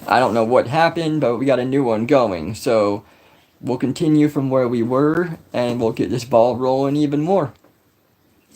I don't know what happened, but we got a new one going. So we'll continue from where we were, and we'll get this ball rolling even more.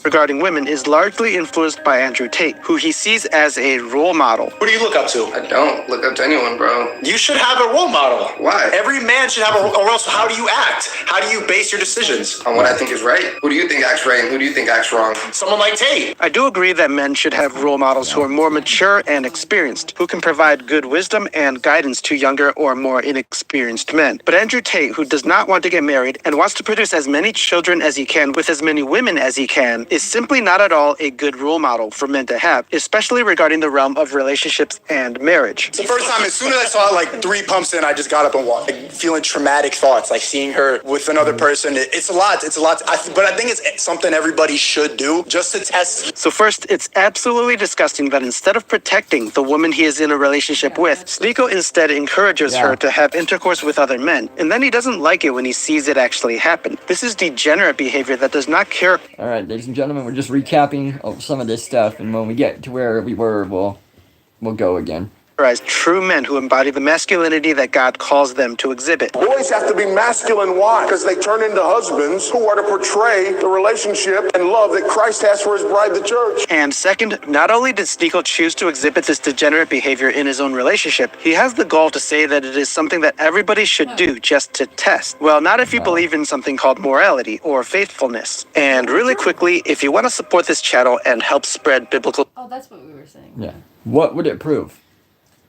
Regarding women is largely influenced by Andrew Tate, who he sees as a role model. Who do you look up to? I don't look up to anyone, bro. You should have a role model. Why? Every man should have a role, or else how do you act? How do you base your decisions? On what I think is right. Who do you think acts right and who do you think acts wrong? Someone like Tate. I do agree that men should have role models who are more mature and experienced, who can provide good wisdom and guidance to younger or more inexperienced men. But Andrew Tate, who does not want to get married and wants to produce as many children as he can with as many women as he can, is simply not at all a good role model for men to have, especially regarding the realm of relationships and marriage. It's the first time, as soon as I saw it, like 3 pumps in, I just got up and walked. Like, feeling traumatic thoughts, like seeing her with another person. It's a lot. But I think it's something everybody should do just to test. So first, it's absolutely disgusting that instead of protecting the woman he is in a relationship with, Sneeko instead encourages her to have intercourse with other men. And then he doesn't like it when he sees it actually happen. This is degenerate behavior that does not care. All right, ladies and gentlemen, we're just recapping some of this stuff, and when we get to where we were, we'll go again. As true men who embody the masculinity that God calls them to exhibit. Boys have to be masculine. Why? Because they turn into husbands who are to portray the relationship and love that Christ has for his bride, the church. And second, not only did Sneeko choose to exhibit this degenerate behavior in his own relationship, he has the gall to say that it is something that everybody should do just to test. Well, not if you believe in something called morality or faithfulness. And really quickly, if you want to support this channel and help spread biblical... Oh, that's what we were saying. Yeah. What would it prove?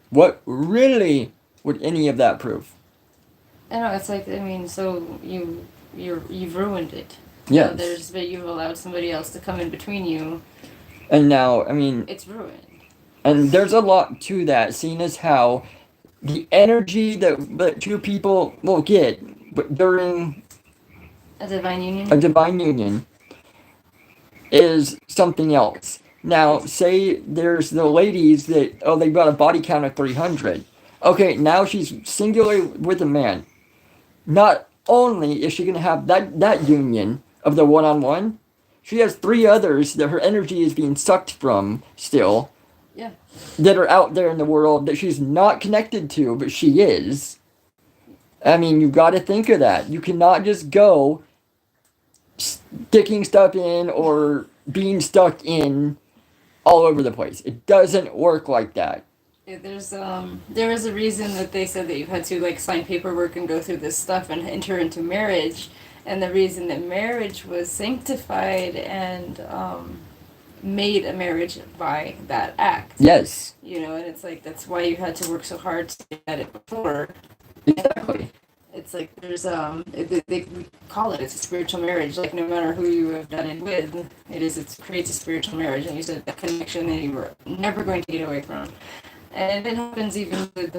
What really would any of that prove? I know, it's like, I mean, so you've ruined it. Yeah. But you've allowed somebody else to come in between you. And now, I mean... It's ruined. And there's a lot to that, seeing as how the energy that two people will get during... A divine union? A divine union is something else. Now, say there's the ladies that, they've got a body count of 300. Okay, now she's singularly with a man. Not only is she going to have that union of the one-on-one, she has 3 others that her energy is being sucked from still. Yeah. That are out there in the world that she's not connected to, but she is. I mean, you've got to think of that. You cannot just go sticking stuff in or being stuck in all over the place. It doesn't work like that. Yeah, there is a reason that they said that you've had to like sign paperwork and go through this stuff and enter into marriage, and the reason that marriage was sanctified and made a marriage by that act. Yes. You know, and it's like that's why you had to work so hard to get it before. Exactly. It's like there's they call it's a spiritual marriage. Like no matter who you have done it with, it creates a spiritual marriage, and you said that connection that you were never going to get away from. And it happens even with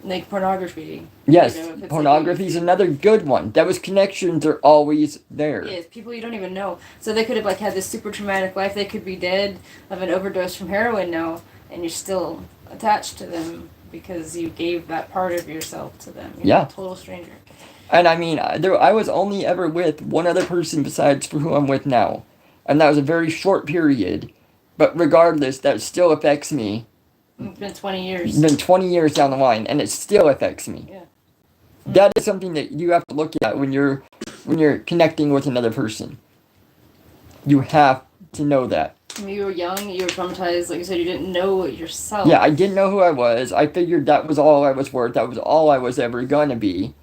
like pornography. Yes, you know, pornography is another good one. Those connections are always there. Yes, people you don't even know. So they could have like had this super traumatic life. They could be dead of an overdose from heroin now, and you're still attached to them because you gave that part of yourself to them. You're a total stranger. And I mean, I was only ever with one other person besides for who I'm with now. And that was a very short period. But regardless, that still affects me. It's been 20 years. It's been 20 years down the line, and it still affects me. Yeah. That is something that you have to look at when you're connecting with another person. You have to know that. You were young, you were traumatized, like you said, you didn't know yourself. Yeah, I didn't know who I was. I figured that was all I was worth. That was all I was ever gonna be.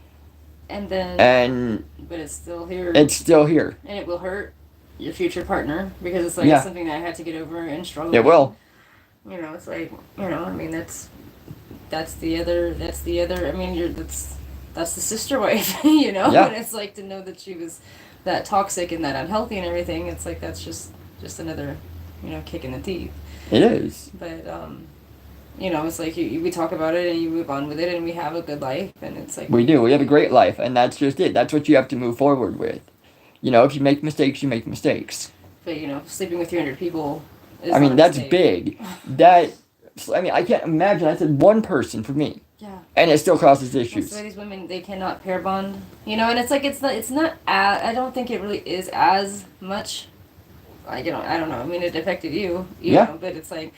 And then... But it's still here. It's still here. And it will hurt your future partner, because it's like it's something that I had to get over and struggle with. It will. You know, it's like, you know, I mean, that's the other, I mean, that's the sister wife, you know? Yeah. And it's like to know that she was that toxic and that unhealthy and everything, it's like that's just another, you know, kick in the teeth. It is. But, you know, it's like we talk about it and you move on with it and we have a good life, and it's like... We do. We have a great life, and that's just it. That's what you have to move forward with. You know, if you make mistakes, you make mistakes. But, you know, sleeping with 300 people is I mean, that's big. I can't imagine. I said one person for me. Yeah. And it still causes issues. So these women, they cannot pair bond, you know, and it's like, it's not I don't think it really is as much, like, you know, I don't know, I mean, it affected you know, but it's like,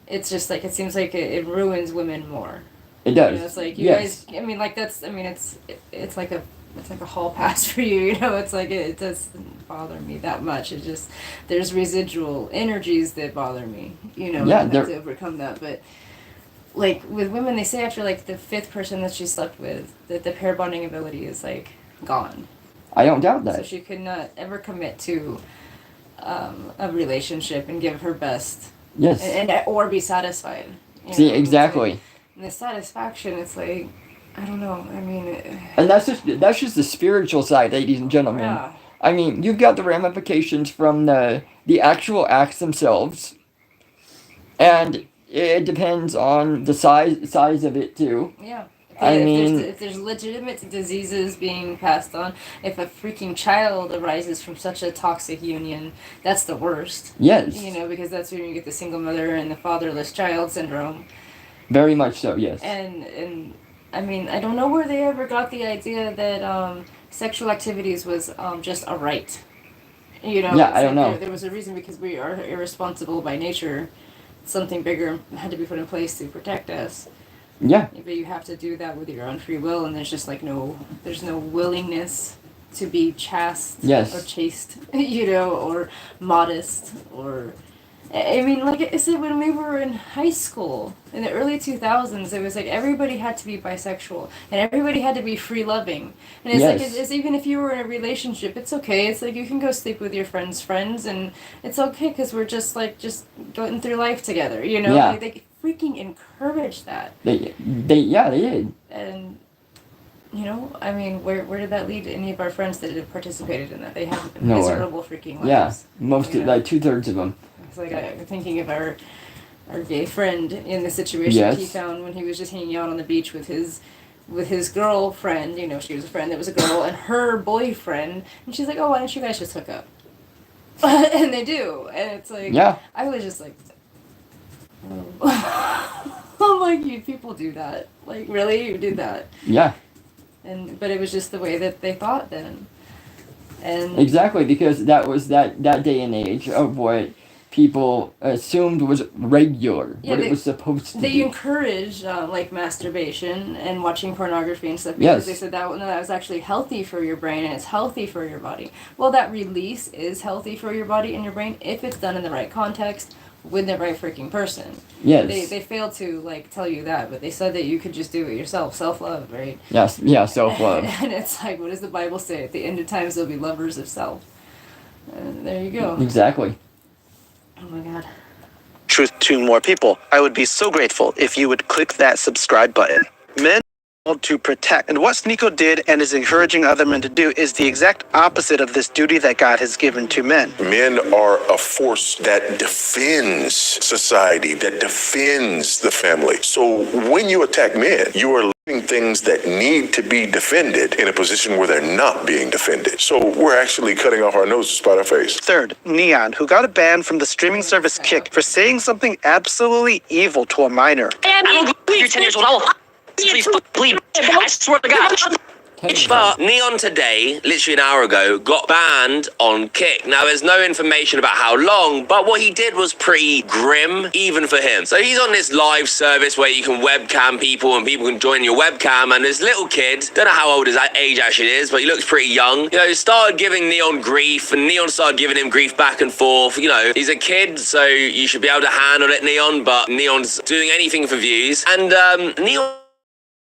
it's just like, it seems like it ruins women more. It does. It's like you Yes. guys. I mean, like that's. I mean, it's like a hall pass for you. It's like it doesn't bother me that much. It just there's residual energies that bother me. Yeah, and I have to overcome that. But like with women, they say after like the 5th person that she slept with, that the pair bonding ability is like gone. I don't doubt So that. she could not ever commit to a relationship and give her best. Yes. And or be satisfied. See, It's exactly. like, and the satisfaction, it's like, I don't know. I mean, And that's just the spiritual side, ladies and gentlemen. yeah. I mean, you've got the ramifications from the actual acts themselves, and it depends on the size of it too. Yeah. If there's legitimate diseases being passed on, if a freaking child arises from such a toxic union, that's the worst. Yes. Because that's when you get the single mother and the fatherless child syndrome. Very much so. Yes. And I mean, I don't know where they ever got the idea that sexual activities was just a right. Yeah, I don't know. There was a reason, because we are irresponsible by nature. Something bigger had to be put in place to protect us. Yeah. But you have to do that with your own free will, and there's just like there's no willingness to be chaste Yes. or chaste, or modest, or I mean, like I said, when we were in high school in the early 2000s, it was like everybody had to be bisexual and everybody had to be free loving, and it's Yes. like it's even if you were in a relationship, it's okay. It's like you can go sleep with your friends' friends, and it's okay because we're just going through life together, Yeah. Like, they freaking encourage that. They did. And I mean, where did that lead any of our friends that had participated in that? They have Nowhere. miserable freaking lives. Yeah. Most Yeah. like 2/3 of them. It's like I'm thinking of our gay friend in the situation Yes. he found when he was just hanging out on the beach with his girlfriend. She was a friend that was a girl, and her boyfriend, and she's like, "Oh, why don't you guys just hook up?" And they do, and it's like, Yeah. I was just like, I'm like, you people do that? Like, really, you did that? Yeah. But it was just the way that they thought then, and Exactly, because that was that day and age of what people assumed was regular, Yeah, what it was supposed to they be. encourage like masturbation and watching pornography and stuff because Yes. they said that was actually healthy for your brain and it's healthy for your body. Well, that release is healthy for your body and your brain if it's done in the right context with the right freaking person. Yes. They failed to tell you that, but they said that you could just do it yourself, self-love, right? Yes. Yeah. Self-love. And it's like, what does the Bible say? At the end of times, there'll be lovers of self. And there you go. Exactly. Oh my God. Truth to more people. I would be so grateful if you would click that subscribe button. Men are to protect, and what Sneeko did and is encouraging other men to do is the exact opposite of this duty that God has given to men. Men are a force that defends society, that defends the family. So when you attack men, you are leaving things that need to be defended in a position where they're not being defended. So we're actually cutting off our nose to spite our face. Third, Neon, who got a ban from the streaming service Kick for saying something absolutely evil to a minor. I don't believe you're 10 years old. I will please bleed. I swear to God. But Neon today, literally an hour ago, got banned on Kick. Now, there's no information about how long, but what he did was pretty grim, even for him. So he's on this live service where you can webcam people and people can join your webcam, and this little kid, don't know how old his age actually is, but he looks pretty young, started giving Neon grief, and Neon started giving him grief back and forth. He's a kid, so you should be able to handle it, Neon, but Neon's doing anything for views. And Neon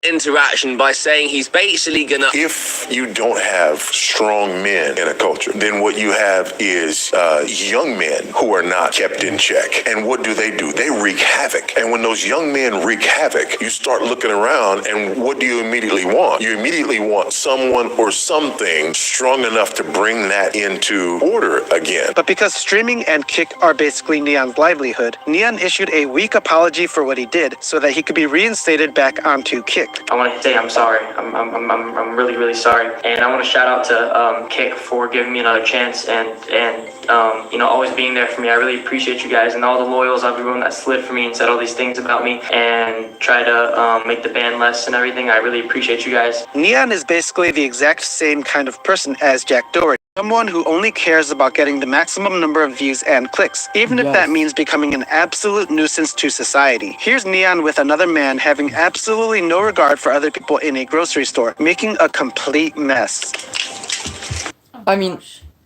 interaction by saying he's basically gonna... If you don't have strong men in a culture, then what you have is young men who are not kept in check. And what do? They wreak havoc. And when those young men wreak havoc, you start looking around, and what do you immediately want? You immediately want someone or something strong enough to bring that into order again. But because streaming and Kick are basically Neon's livelihood, Neon issued a weak apology for what he did so that he could be reinstated back onto Kick. I want to say I'm sorry. I'm really, really sorry. And I want to shout out to Kick for giving me another chance and always being there for me. I really appreciate you guys and all the loyals, everyone that slid for me and said all these things about me and try to make the band less and everything. I really appreciate you guys. Neon is basically the exact same kind of person as Jack Doherty. Someone who only cares about getting the maximum number of views and clicks, even if that Yes. means becoming an absolute nuisance to society. Here's Neon with another man having absolutely no regard for other people in a grocery store, making a complete mess. I mean,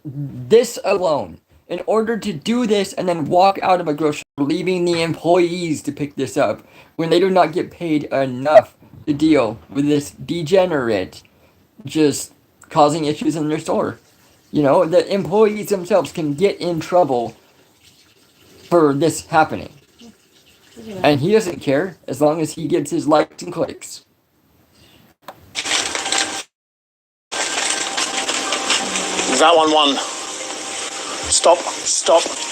this alone, in order to do this and then walk out of a grocery store, leaving the employees to pick this up, when they do not get paid enough to deal with this degenerate just causing issues in their store. You know, the employees themselves can get in trouble for this happening. And he doesn't care as long as he gets his likes and clicks. That one won. Stop.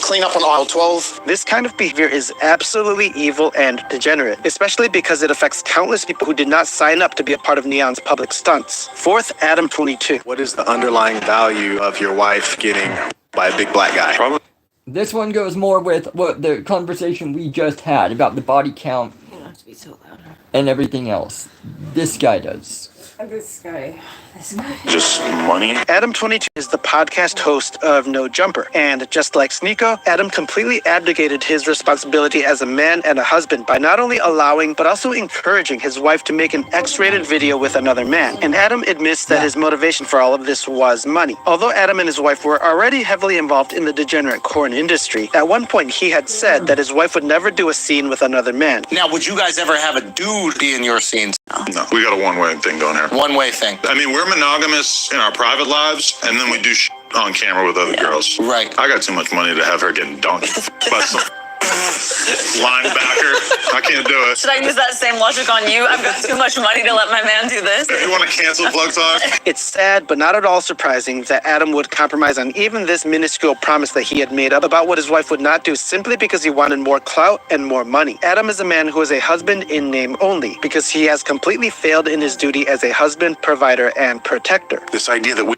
Clean up on aisle 12. This kind of behavior is absolutely evil and degenerate, especially because it affects countless people who did not sign up to be a part of Neon's public stunts. Fourth, Adam 22. What is the underlying value of your wife getting by a big black guy? Probably. This one goes more with what the conversation we just had about the body count You don't have to be so loud. and everything else. This guy does. This guy. Just money. Adam 22 is the podcast host of No Jumper, and just like Sneeko, Adam completely abdicated his responsibility as a man and a husband by not only allowing but also encouraging his wife to make an X-rated video with another man. And Adam admits that his motivation for all of this was money. Although Adam and his wife were already heavily involved in the degenerate corn industry, at one point he had said that his wife would never do a scene with another man. Now, would you guys ever have a dude be in your scenes? No, we got a one-way thing going here. One-way thing. I mean, we're monogamous in our private lives, and then we do on camera with other girls. Right. I got too much money to have her getting dunked by some linebacker. I can't do it. Should I use that same logic on you? I've got too much money to let my man do this. If you want to cancel Plug Talk, It's sad, but not at all surprising, that Adam would compromise on even this minuscule promise that he had made up about what his wife would not do simply because he wanted more clout and more money. Adam is a man who is a husband in name only, because he has completely failed in his duty as a husband, provider, and protector. this idea that we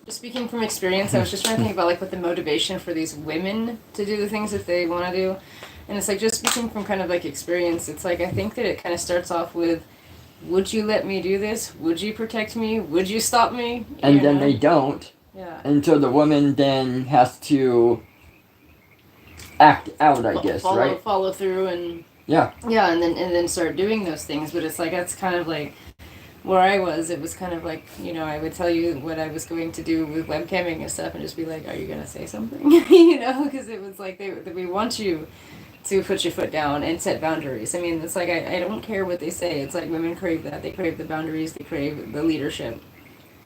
Just speaking from experience, I was just trying to think about like what the motivation for these women to do the things that they want to do. And it's like, just speaking from kind of like experience, it's like I think that it kind of starts off with, would you let me do this? Would you protect me? Would you stop me? And You then know? they don't. Yeah. And so the woman then has to act out, I guess, right? Follow through and Yeah. yeah, and then start doing those things. But it's like that's kind of like where I was. It was kind of like, you know, I would tell you what I was going to do with webcamming and stuff, and just be like, "Are you gonna say something?" You know, because it was like we want you to put your foot down and set boundaries. I mean, it's like I don't care what they say. It's like women crave that. They crave the boundaries. They crave the leadership.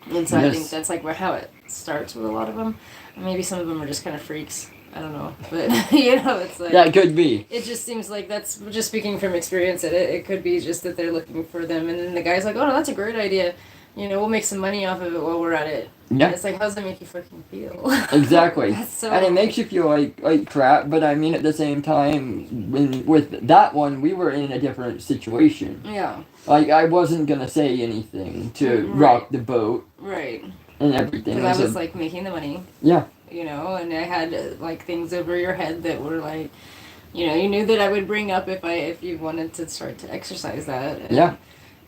And so I think that's like how it starts with a lot of them. Maybe some of them are just kind of freaks. I don't know, but you know, it's like That could be. it just seems like that's just speaking from experience. It could be just that they're looking for them, and then the guy's like, "Oh no, that's a great idea. You know, we'll make some money off of it while we're at it." Yeah. And it's like, how does that make you fucking feel? Exactly. That's so- And it makes you feel like crap, but I mean at the same time, with that one, we were in a different situation. Yeah. Like, I wasn't gonna say anything to Right. rock the boat Right. and everything. Because I was said, like making the money. yeah. You know, and I had like things over your head that were like, you know, you knew that I would bring up if you wanted to start to exercise that. And, Yeah.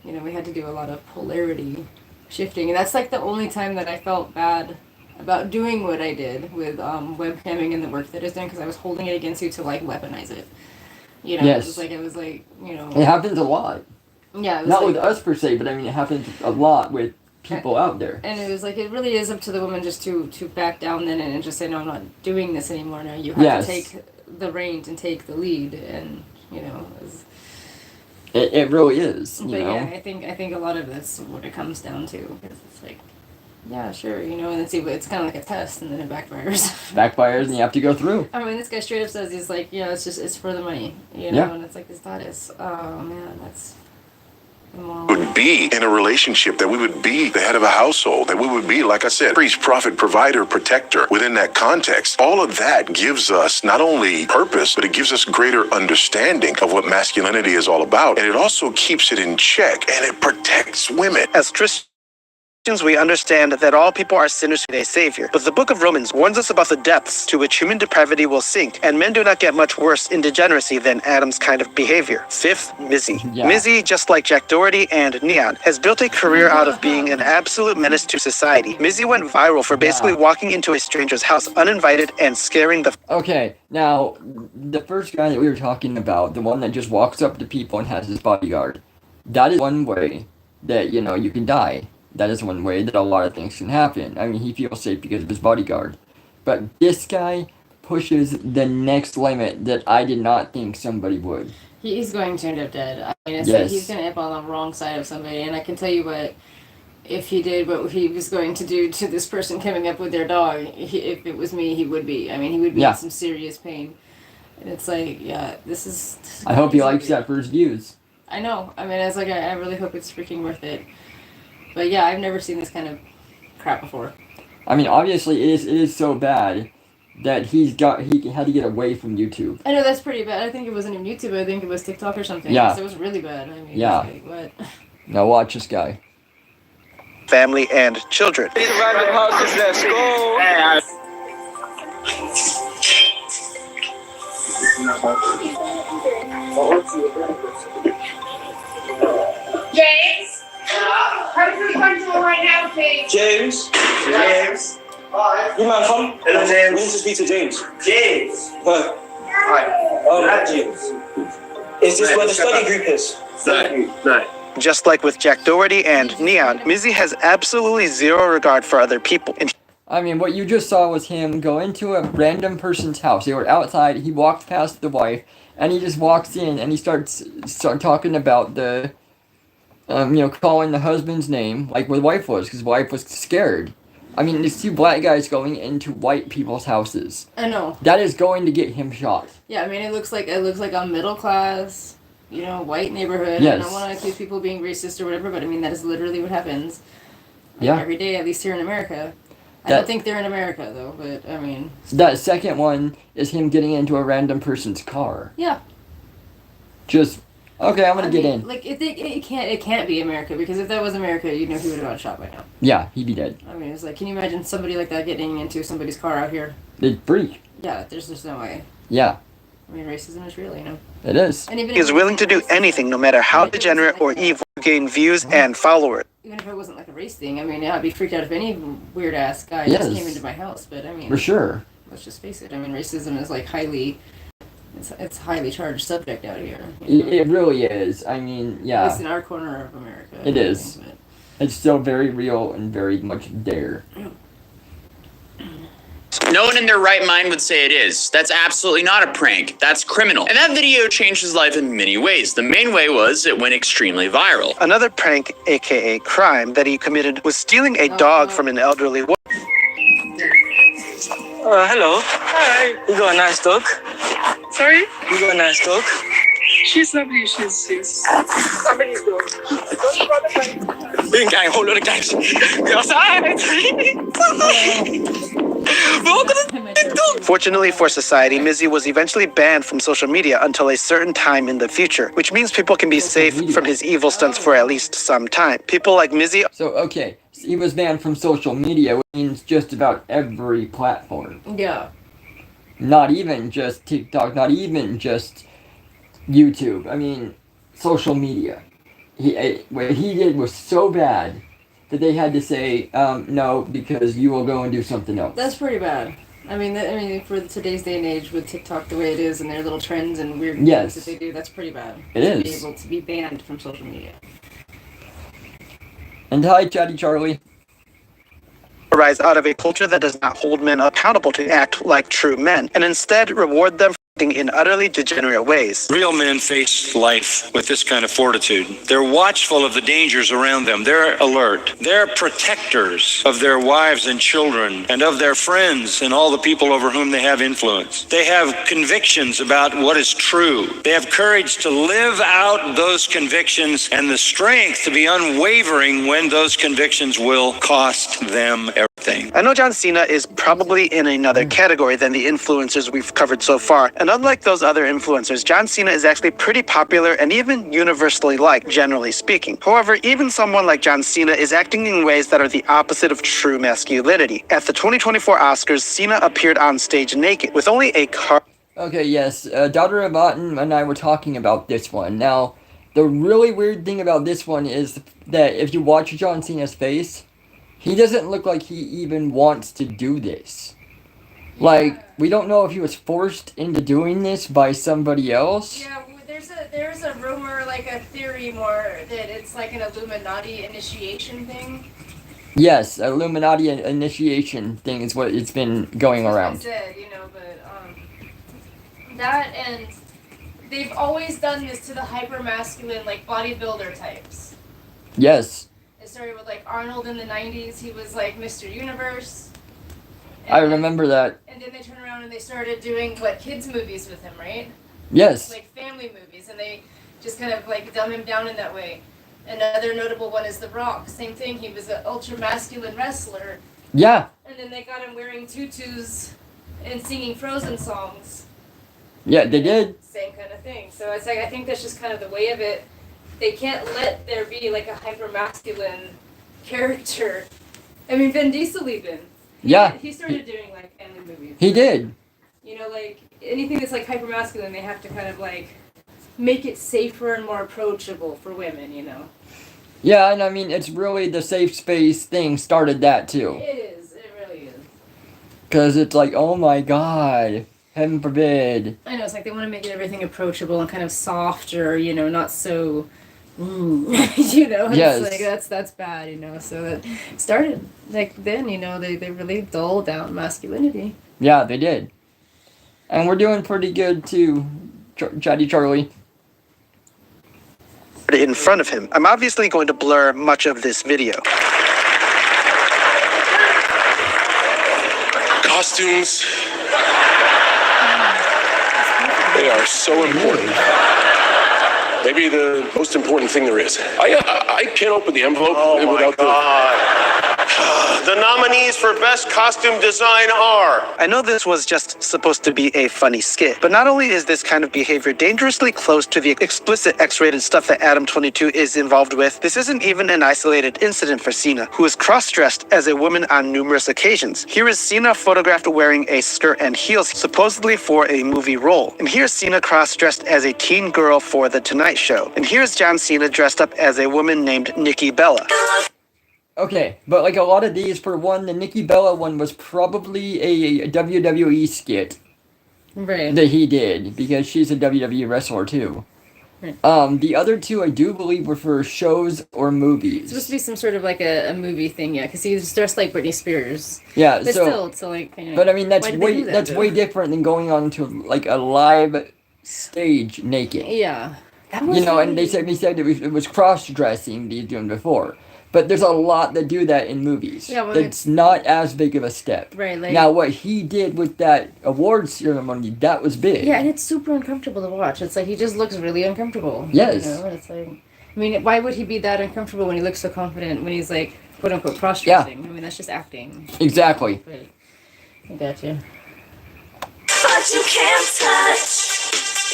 You know, we had to do a lot of polarity shifting, and that's like the only time that I felt bad about doing what I did with webcamming and the work that I was doing, because I was holding it against you to like weaponize it. You know, Yes. it was like, you know. It happens a lot. Yeah. It was Not like, with us per se, but I mean it happens a lot with people out there. And it was like, it really is up to the woman just to back down then and just say, no, I'm not doing this anymore. No, you have Yes. to take the reins and take the lead, and you know. It really is, you But know. yeah, I think a lot of that's what it comes down to, because it's like, yeah, sure, you know, and then see, it's kind of like a test, and then it backfires. Backfires and you have to go through. I mean, this guy straight up says he's like, you know, it's for the money, you know, Yeah. and it's like this thought is, oh man, that's immoral. would be in a relationship, that we would be the head of a household, that we would be, like I said, priest, prophet, provider, protector within that context. All of that gives us not only purpose, but it gives us greater understanding of what masculinity is all about. And it also keeps it in check, and it protects women. As Christians, we understand that all people are sinners who need a savior. But the book of Romans warns us about the depths to which human depravity will sink, and men do not get much worse in degeneracy than Adam's kind of behavior. Fifth, Mizzy. Yeah. Mizzy, just like Jack Doherty and Neon, has built a career out of being an absolute menace to society. Mizzy went viral for basically walking into a stranger's house uninvited and scaring the... Okay, now, the first guy that we were talking about, the one that just walks up to people and has his bodyguard, that is one way that, you can die. That is one way that a lot of things can happen. I mean, he feels safe because of his bodyguard. But this guy pushes the next limit that I did not think somebody would. He's going to end up dead. I mean, it's Yes. like he's going to end up on the wrong side of somebody. And I can tell you what, if he did what he was going to do to this person coming up with their dog, if it was me, he would be. I mean, he would be in some serious pain. And it's like, this is I hope he likes that for his views. I know. I mean, it's like, I really hope it's freaking worth it. But yeah, I've never seen this kind of crap before. I mean, obviously, it is so bad that he had to get away from YouTube. I know that's pretty bad. I think it wasn't even YouTube. I think it was TikTok or something. Yeah. It was really bad. I mean, yeah. Like, what? Now watch this guy. Family and children. Let's go. James? Come to the control right now, please. James? James? Hi. You man, come. Hello, James. We need to speak to James. James? Hi. James. Is this where the study group is? No. Just like with Jack Doherty and Neon, Mizzy has absolutely zero regard for other people. I mean, what you just saw was him go into a random person's house. They were outside, he walked past the wife, and he just walks in and he starts talking about the, calling the husband's name, like what the wife was, because the wife was scared. I mean, there's two black guys going into white people's houses. I know. That is going to get him shot. Yeah, I mean, it looks like a middle class, white neighborhood. Yes. I don't want to accuse people of being racist or whatever, but I mean, that is literally what happens. Yeah. Every day, at least here in America. I don't think they're in America, though, but, I mean... That second one is him getting into a random person's car. Yeah. Just, okay, I'm gonna get in. Like, it can't be America, because if that was America, he would have gotten shot by now. Yeah, he'd be dead. I mean, it's like, can you imagine somebody like that getting into somebody's car out here? They'd freak. Yeah, there's just no way. Yeah. I mean, racism is real, It is. He is willing to do anything, no matter how degenerate or evil, to gain views and followers. Even if it wasn't like a race thing, I mean, I'd be freaked out if any weird-ass guy just came into my house, but I mean... For sure. Let's just face it, I mean, racism is like it's highly charged subject out here. It really is. I mean, yeah. At least in our corner of America. It is. It's still very real and very much there. No one in their right mind would say it is. That's absolutely not a prank. That's criminal. And that video changed his life in many ways. The main way was it went extremely viral. Another prank, aka crime, that he committed was stealing a dog from an elderly woman. Hello. Hi. You got a nice dog? Sorry? You got a nice dog? She's lovely. She's somebody's dog. Big gang, whole lot of gangs. Go outside. Fortunately for society, Mizzy was eventually banned from social media until a certain time in the future, which means people can be safe from his evil stunts for at least some time. People like Mizzy... So, okay, he was banned from social media, which means just about every platform. Yeah. Not even just TikTok, not even just YouTube. I mean, social media. What he did was so bad that they had to say, no, because you will go and do something else. That's pretty bad. I mean, for today's day and age, with TikTok the way it is, and their little trends and weird things that they do, that's pretty bad. It to is. Be able to be banned from social media. And hi, Chatty Charlie. Arise out of a culture that does not hold men accountable to act like true men, and instead reward them for acting in utterly degenerate ways. Real men face life with this kind of fortitude. They're watchful of the dangers around them. They're alert. They're protectors of their wives and children and of their friends and all the people over whom they have influence. They have convictions about what is true. They have courage to live out those convictions and the strength to be unwavering when those convictions will cost them everything. thing. I know John Cena is probably in another category than the influencers we've covered so far, and unlike those other influencers, John Cena is actually pretty popular and even universally liked, generally speaking. However, even someone like John Cena is acting in ways that are the opposite of true masculinity. At the 2024 Oscars, Cena appeared on stage naked, with only a car... Okay, yes, Daughter of Aten and I were talking about this one. Now, the really weird thing about this one is that if you watch John Cena's face, he doesn't look like he even wants to do this. Like, we don't know if he was forced into doing this by somebody else. Yeah, there's a rumor, like a theory more, that it's like an Illuminati initiation thing. Yes, Illuminati initiation thing is what it's been going around. That's what I said, but that, and they've always done this to the hyper-masculine, like, bodybuilder types. Yes. It started with, like, Arnold in the 90s. He was, like, Mr. Universe. I remember that. And then they turned around and they started doing, kids movies with him, right? Yes. Like, family movies. And they just kind of, dumb him down in that way. Another notable one is The Rock. Same thing. He was an ultra-masculine wrestler. Yeah. And then they got him wearing tutus and singing Frozen songs. Yeah, they did. Same kind of thing. So it's like, I think that's just kind of the way of it. They can't let there be, a hyper-masculine character. I mean, Vin Diesel even. He started doing, family movies. He did. Anything that's, hyper-masculine, they have to kind of, make it safer and more approachable for women, Yeah, and I mean, it's really the safe space thing started that, too. It is. It really is. Because it's like, oh my god, heaven forbid. I know, it's like they want to make everything approachable and kind of softer, not so... Ooh, Yes. It's that's bad, so that started then, they really dulled down masculinity. Yeah, they did. And we're doing pretty good too, Chatty Charlie. in front of him. I'm obviously going to blur much of this video. Costumes, they are so important. Maybe the most important thing there is. I can't open the envelope without The nominees for Best Costume Design are... I know this was just supposed to be a funny skit, but not only is this kind of behavior dangerously close to the explicit X-rated stuff that Adam 22 is involved with, this isn't even an isolated incident for Cena, who is cross-dressed as a woman on numerous occasions. Here is Cena photographed wearing a skirt and heels, supposedly for a movie role. And here's Cena cross-dressed as a teen girl for The Tonight Show. And here's John Cena dressed up as a woman named Nikki Bella. Okay, but a lot of these, for one, the Nikki Bella one was probably a WWE skit. Right. That he did, because she's a WWE wrestler too. Right. The other two I do believe were for shows or movies. It's supposed to be some sort of a movie thing, yeah, because he was dressed like Britney Spears. Yeah, but so... But I mean, that's way different than going on to, a live stage naked. Yeah. And they said it was cross-dressing he's doing before. But there's a lot that do that in movies. Yeah, well, it's not as big of a step. Right. Now, what he did with that awards ceremony, that was big. Yeah, and it's super uncomfortable to watch. It's he just looks really uncomfortable. Yes. It's why would he be that uncomfortable when he looks so confident when he's quote unquote cross-dressing? Yeah. I mean, that's just acting. Exactly. Right. I got you. But you can't touch.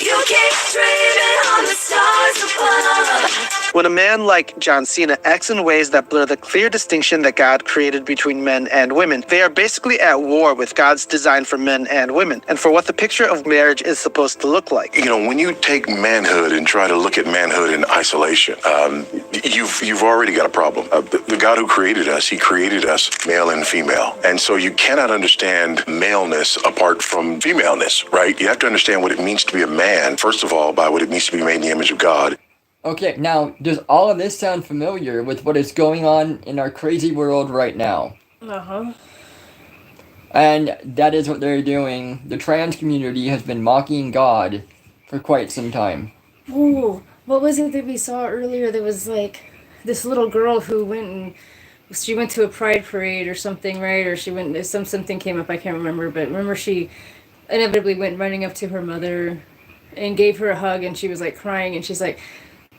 You keep dreaming on the stars above. When a man like John Cena acts in ways that blur the clear distinction that God created between men and women, they are basically at war with God's design for men and women, and for what the picture of marriage is supposed to look like. When you take manhood and try to look at manhood in isolation, you've already got a problem. The God who created us, he created us male and female. And so you cannot understand maleness apart from femaleness, right? You have to understand what it means to be a man, first of all, by what it means to be made in the image of God. Okay, now, does all of this sound familiar with what is going on in our crazy world right now? Uh-huh. And that is what they're doing. The trans community has been mocking God for quite some time. Ooh, what was it that we saw earlier? There was this little girl who went to a pride parade or something, right? Or she went, something came up, I can't remember, but remember she inevitably went running up to her mother and gave her a hug, and she was crying, and she's like,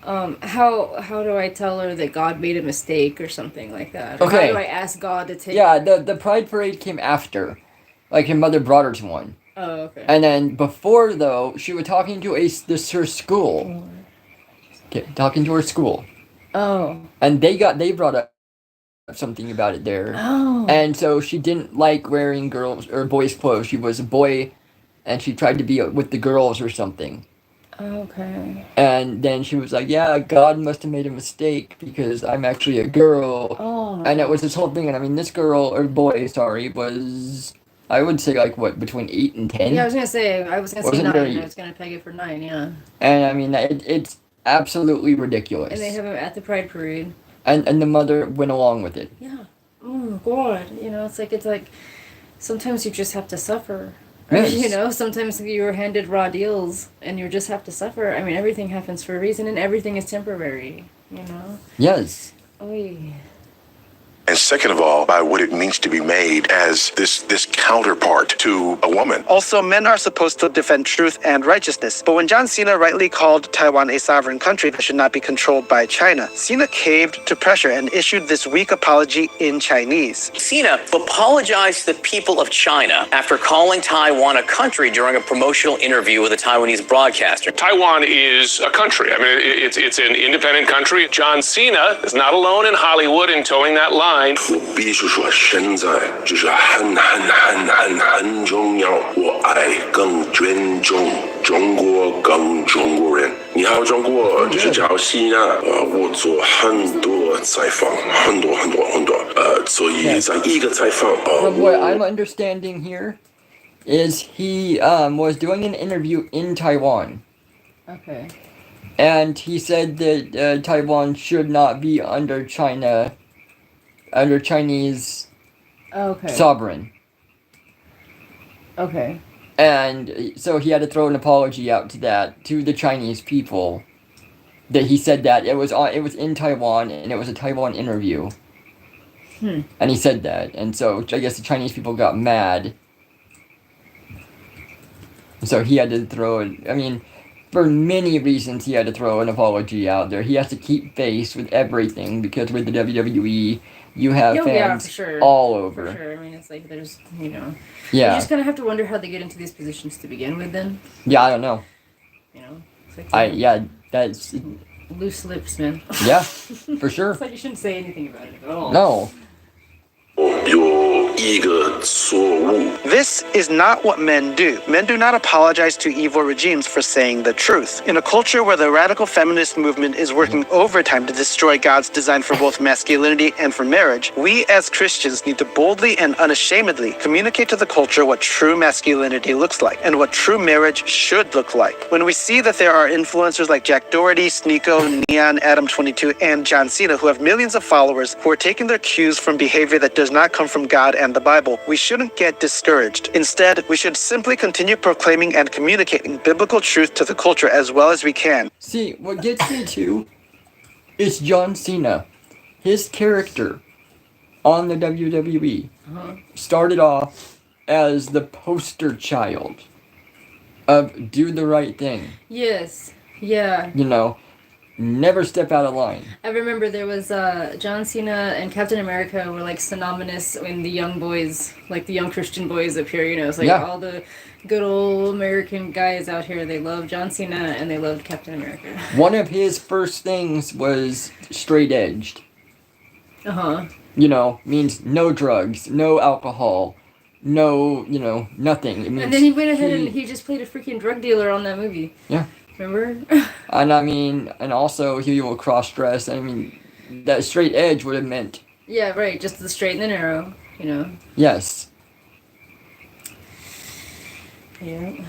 How do I tell her that God made a mistake or something like that? Or Okay. how do I ask God to take? Yeah, the Pride Parade came after. Like, her mother brought her to one. Oh, okay. And then before, though, she was talking to her school. Okay, talking to her school. Oh. And they brought up something about it there. Oh. And so she didn't like wearing girls or boys' clothes. She was a boy, and she tried to be with the girls or something. Okay. And then she was like, yeah, God must have made a mistake because I'm actually a girl. Oh. And it was this whole thing. And I mean, this girl, or boy, sorry, was, I would say, like, what, between 8 and 10? Yeah, I was gonna say 9. I was gonna peg it for 9. Yeah. And I mean, it's absolutely ridiculous. And they have him at the Pride Parade. And the mother went along with it. Yeah. Oh God. It's like sometimes you just have to suffer. Yes. Sometimes you're handed raw deals and you just have to suffer. I mean, everything happens for a reason and everything is temporary, Yes. Oy. And second of all, by what it means to be made as this counterpart to a woman. Also, men are supposed to defend truth and righteousness. But when John Cena rightly called Taiwan a sovereign country that should not be controlled by China, Cena caved to pressure and issued this weak apology in Chinese. Cena apologized to the people of China after calling Taiwan a country during a promotional interview with a Taiwanese broadcaster. Taiwan is a country. I mean, it's an independent country. John Cena is not alone in Hollywood in towing that line. 我必须说，现在就是很重要。我爱更尊重中国，更中国人。你好，中国，这是赵西亚。我做很多采访，很多。所以在一个采访， From what I'm understanding here, is he was doing an interview in Taiwan. Okay. And he said that Taiwan should not be under China. Under Chinese sovereign. Okay. And so he had to throw an apology out to the Chinese people that he said that it was in Taiwan and it was a Taiwan interview. And he said that, and so I guess the Chinese people got mad. So he had to for many reasons he had to throw an apology out there. He has to keep face with everything because with the WWE you have fans all over. For sure. I mean, it's like there's, Yeah. You just kind of have to wonder how they get into these positions to begin with then. Yeah, I don't know. It's like that's... Loose lips, man. Yeah, for sure. It's like you shouldn't say anything about it at all. No. This is not what men do. Men do not apologize to evil regimes for saying the truth. In a culture where the radical feminist movement is working overtime to destroy God's design for both masculinity and for marriage, we as Christians need to boldly and unashamedly communicate to the culture what true masculinity looks like and what true marriage should look like. When we see that there are influencers like Jack Doherty, Sneeko, Neon, Adam22, and John Cena who have millions of followers who are taking their cues from behavior that does not come from God and the Bible, we shouldn't get discouraged. Instead, we should simply continue proclaiming and communicating biblical truth to the culture as well as we can. See, what gets me too is John Cena. His character on the WWE started off as the poster child of do the right thing. Yes. Yeah. Never step out of line. I remember there was John Cena and Captain America were like synonymous in the young boys, like the young Christian boys up here, It's like all the good old American guys out here, they love John Cena and they loved Captain America. One of his first things was straight edged. Means no drugs, no alcohol, no, nothing. It means and then he went ahead and he just played a freaking drug dealer on that movie. Yeah. Remember? and also he will cross-dress. That straight edge would have meant... Yeah, right, just the straight and the narrow, Yes. Yeah.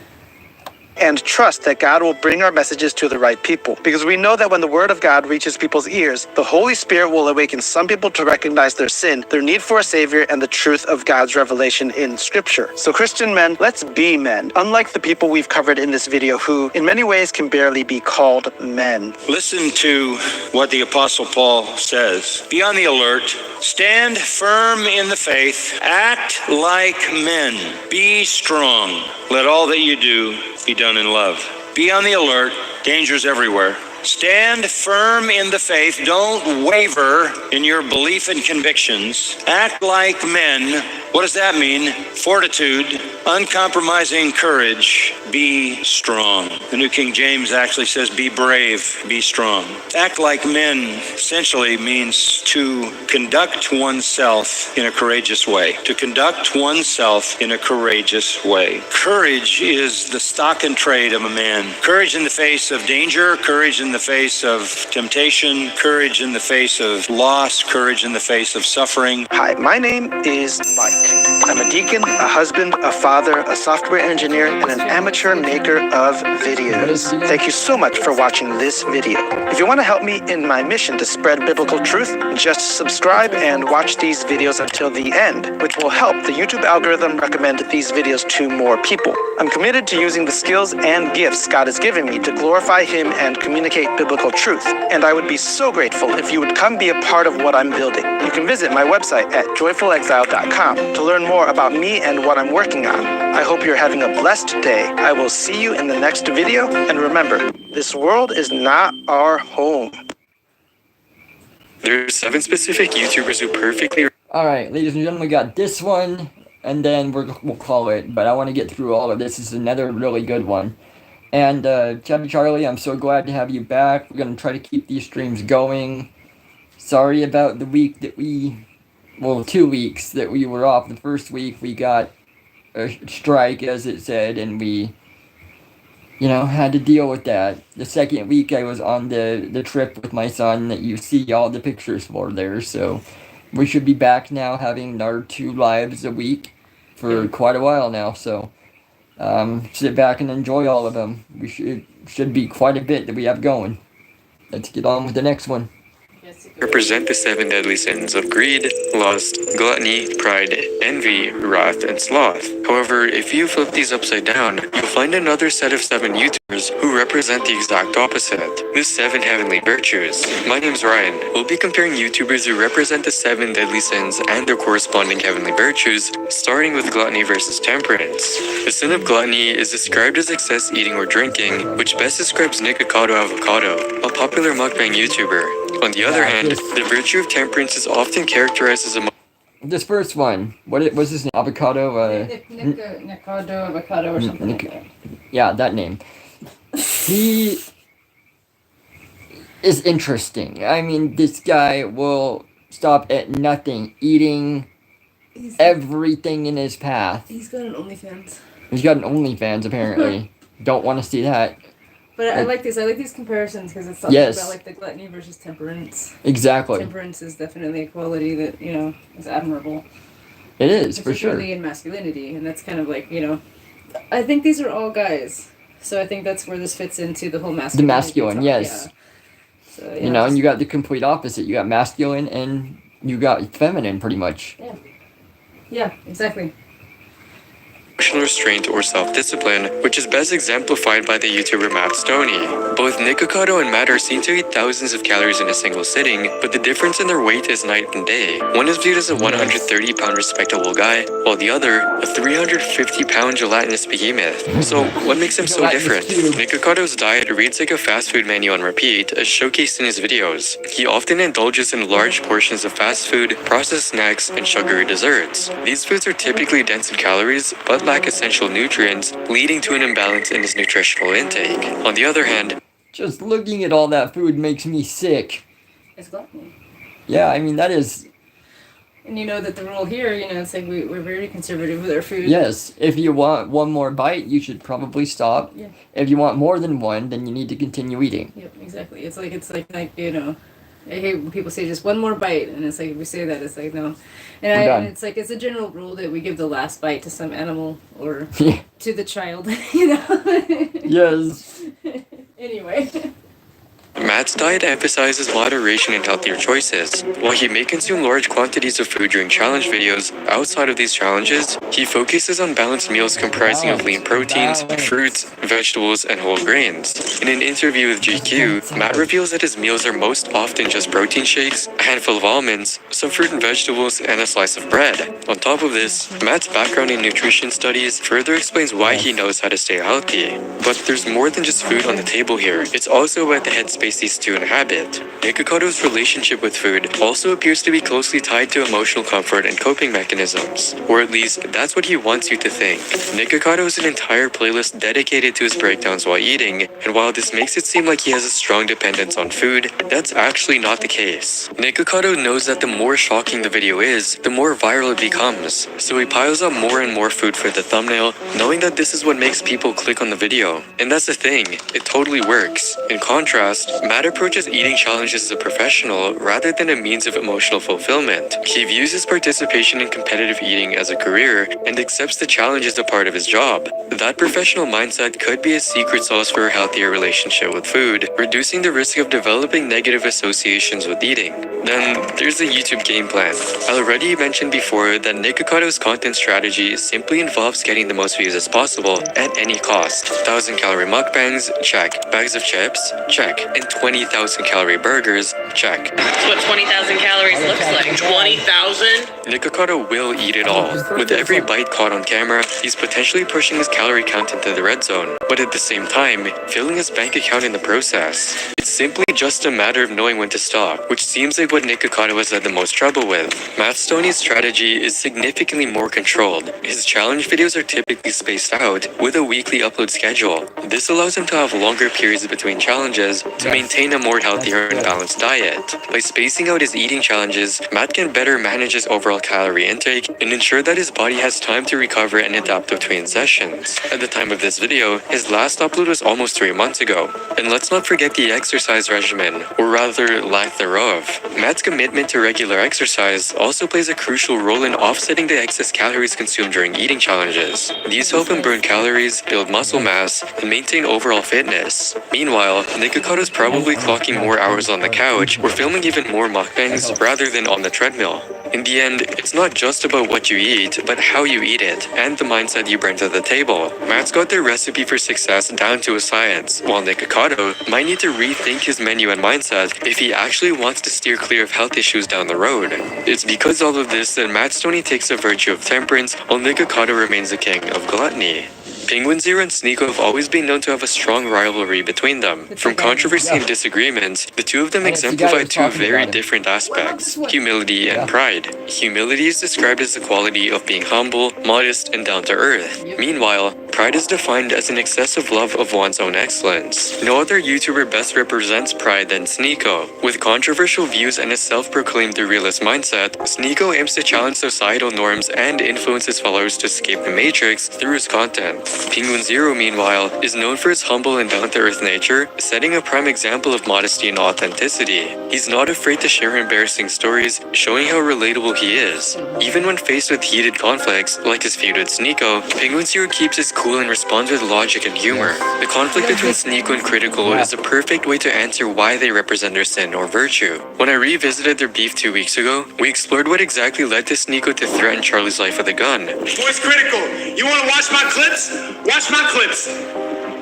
And trust that God will bring our messages to the right people. Because we know that when the word of God reaches people's ears, the Holy Spirit will awaken some people to recognize their sin, their need for a Savior, and the truth of God's revelation in Scripture. So Christian men, let's be men, unlike the people we've covered in this video who, in many ways, can barely be called men. Listen to what the Apostle Paul says. Be on the alert. Stand firm in the faith. Act like men. Be strong. Let all that you do be done in love. Be on the alert. Dangers everywhere. Stand firm in the faith. Don't waver in your belief and convictions. Act like men. What does that mean? Fortitude, uncompromising courage, be strong. The New King James actually says be brave, be strong. Act like men essentially means to conduct oneself in a courageous way. To conduct oneself in a courageous way. Courage is the stock and trade of a man. Courage in the face of danger, courage in the face of temptation, courage in the face of loss, courage in the face of suffering. Hi, my name is Mike. I'm a deacon, a husband, a father, a software engineer, and an amateur maker of videos. Thank you so much for watching this video. If you want to help me in my mission to spread biblical truth, just subscribe and watch these videos until the end, which will help the YouTube algorithm recommend these videos to more people. I'm committed to using the skills and gifts God has given me to glorify Him and communicate biblical truth, and I would be so grateful if you would come be a part of what I'm building. You can visit my website at joyfulexile.com to learn more about me and what I'm working on. I hope you're having a blessed day. I will see you in the next video, and remember, this world is not our home. There's 7 specific YouTubers who perfectly... Alright, ladies and gentlemen, we got this one, and then we'll call it, but I want to get through all of this. This is another really good one. And, Chubby Charlie, I'm so glad to have you back. We're going to try to keep these streams going. Sorry about the week that 2 weeks that we were off. The first week we got a strike, as it said, and we, had to deal with that. The second week I was on the trip with my son that you see all the pictures for there, so we should be back now having our 2 lives a week for quite a while now, so sit back and enjoy all of them. We should be quite a bit that we have going. Let's get on with the next one. represent the 7 deadly sins of greed, lust, gluttony, pride, envy, wrath, and sloth. However, if you flip these upside down, you'll find another set of 7 YouTubers who represent the exact opposite, the 7 heavenly virtues. My name's Ryan. We'll be comparing YouTubers who represent the 7 deadly sins and their corresponding heavenly virtues, starting with gluttony versus temperance. The sin of gluttony is described as excess eating or drinking, which best describes Nikocado Avocado, a popular mukbang YouTuber. On the other hand, the virtue of temperance is often characterized as a... This first one, what was his name? Avocado? Nikocado Avocado or something like that. Yeah, that name. He is interesting. I mean, this guy will stop at nothing, eating everything in his path. He's got an OnlyFans. He's got an OnlyFans, apparently. Don't want to see that. But I like these. I like these comparisons because it's something about like the gluttony versus temperance. Exactly. Temperance is definitely a quality that is admirable. It is, for sure. Particularly in masculinity, and that's kind of like I think these are all guys, so I think that's where this fits into the whole masculine. The masculine, yes. Yeah. So, and you got the complete opposite. You got masculine and you got feminine, pretty much. Yeah. Yeah, exactly. Emotional restraint or self-discipline, which is best exemplified by the YouTuber Matt Stoney. Both Nikocado and Matt are seen to eat thousands of calories in a single sitting, but the difference in their weight is night and day. One is viewed as a 130-pound respectable guy, while the other, a 350-pound gelatinous behemoth. So, what makes them so different? Nikocado's diet reads like a fast food menu on repeat, as showcased in his videos. He often indulges in large portions of fast food, processed snacks, and sugary desserts. These foods are typically dense in calories, but lack essential nutrients, leading to an imbalance in his nutritional intake. On the other hand, just looking at all that food makes me sick. It's gluttony. Yeah, I mean, that is... And you know that the rule here, it's like we're very conservative with our food. Yes, if you want one more bite, you should probably stop. Yeah. If you want more than one, then you need to continue eating. Yep, exactly. It's like I hate when people say just one more bite, and it's like if we say that, it's like no. And it's like it's a general rule that we give the last bite to some animal or to the child, Yes. Anyway. Matt's diet emphasizes moderation and healthier choices. While he may consume large quantities of food during challenge videos, outside of these challenges, he focuses on balanced meals comprising of lean proteins, fruits, vegetables, and whole grains. In an interview with GQ, Matt reveals that his meals are most often just protein shakes, a handful of almonds, some fruit and vegetables, and a slice of bread. On top of this, Matt's background in nutrition studies further explains why he knows how to stay healthy. But there's more than just food on the table here. It's also about the headspace these two inhabit. Nikokoto's relationship with food also appears to be closely tied to emotional comfort and coping mechanisms. Or at least, that's what he wants you to think. Nikokoto has an entire playlist dedicated to his breakdowns while eating, and while this makes it seem like he has a strong dependence on food, that's actually not the case. Nikokoto knows that the more shocking the video is, the more viral it becomes. So he piles up more and more food for the thumbnail, knowing that this is what makes people click on the video. And that's the thing, it totally works. In contrast, Matt approaches eating challenges as a professional rather than a means of emotional fulfillment. He views his participation in competitive eating as a career and accepts the challenge as a part of his job. That professional mindset could be a secret sauce for a healthier relationship with food, reducing the risk of developing negative associations with eating. Then there's the YouTube game plan. I already mentioned before that Nikokoto's content strategy simply involves getting the most views as possible at any cost. 1,000-calorie mukbangs, check. Bags of chips, check. And 20,000-calorie burgers, check. That's what 20,000 calories looks like. 20,000? Nikokoto will eat it all. With every bite caught on camera, he's potentially pushing his calorie count into the red zone, but at the same time, filling his bank account in the process. It's simply just a matter of knowing when to stop, which seems like what Nikokoto has had the most trouble with. Matt Stoney's strategy is significantly more controlled. His challenge videos are typically spaced out with a weekly upload schedule. This allows him to have longer periods between challenges to maintain a more healthier and balanced diet. By spacing out his eating challenges, Matt can better manage his overall calorie intake and ensure that his body has time to recover and adapt between sessions. At the time of this video, his last upload was almost 3 months ago. And let's not forget the exercise regimen, or rather lack thereof. Matt's commitment to regular exercise also plays a crucial role in offsetting the excess calories consumed during eating challenges. These help him burn calories, build muscle mass, and maintain overall fitness. Meanwhile, Nikokoto's probably clocking more hours on the couch or filming even more mukbangs rather than on the treadmill. In the end, it's not just about what you eat, but how you eat it, and the mindset you bring to the table. Matt's got the recipe for success down to a science, while Nikokoto might need to rethink his menu and mindset if he actually wants to steer clear of health issues down the road. It's because all of this that Matt Stoney takes the virtue of temperance, while Nikokoto remains the king of gluttony. Penguin Zero and Sneeko have always been known to have a strong rivalry between them. From controversy and disagreements, the two of them exemplify two very different aspects: humility and pride. Humility is described as the quality of being humble, modest, and down to earth. Meanwhile, pride is defined as an excessive love of one's own excellence. No other YouTuber best represents pride than Sneeko. With controversial views and a self-proclaimed realist mindset, Sneeko aims to challenge societal norms and influence his followers to escape the matrix through his content. Penguin Zero, meanwhile, is known for his humble and down-to-earth nature, setting a prime example of modesty and authenticity. He's not afraid to share embarrassing stories, showing how relatable he is. Even when faced with heated conflicts, like his feud with Sneeko, Penguin Zero keeps his cool and responds with logic and humor. The conflict between Sneeko and Critical is a perfect way to answer why they represent their sin or virtue. When I revisited their beef 2 weeks ago, we explored what exactly led to Sneeko to threaten Charlie's life with a gun. Voice Critical, you want to watch my clips? Watch my clips.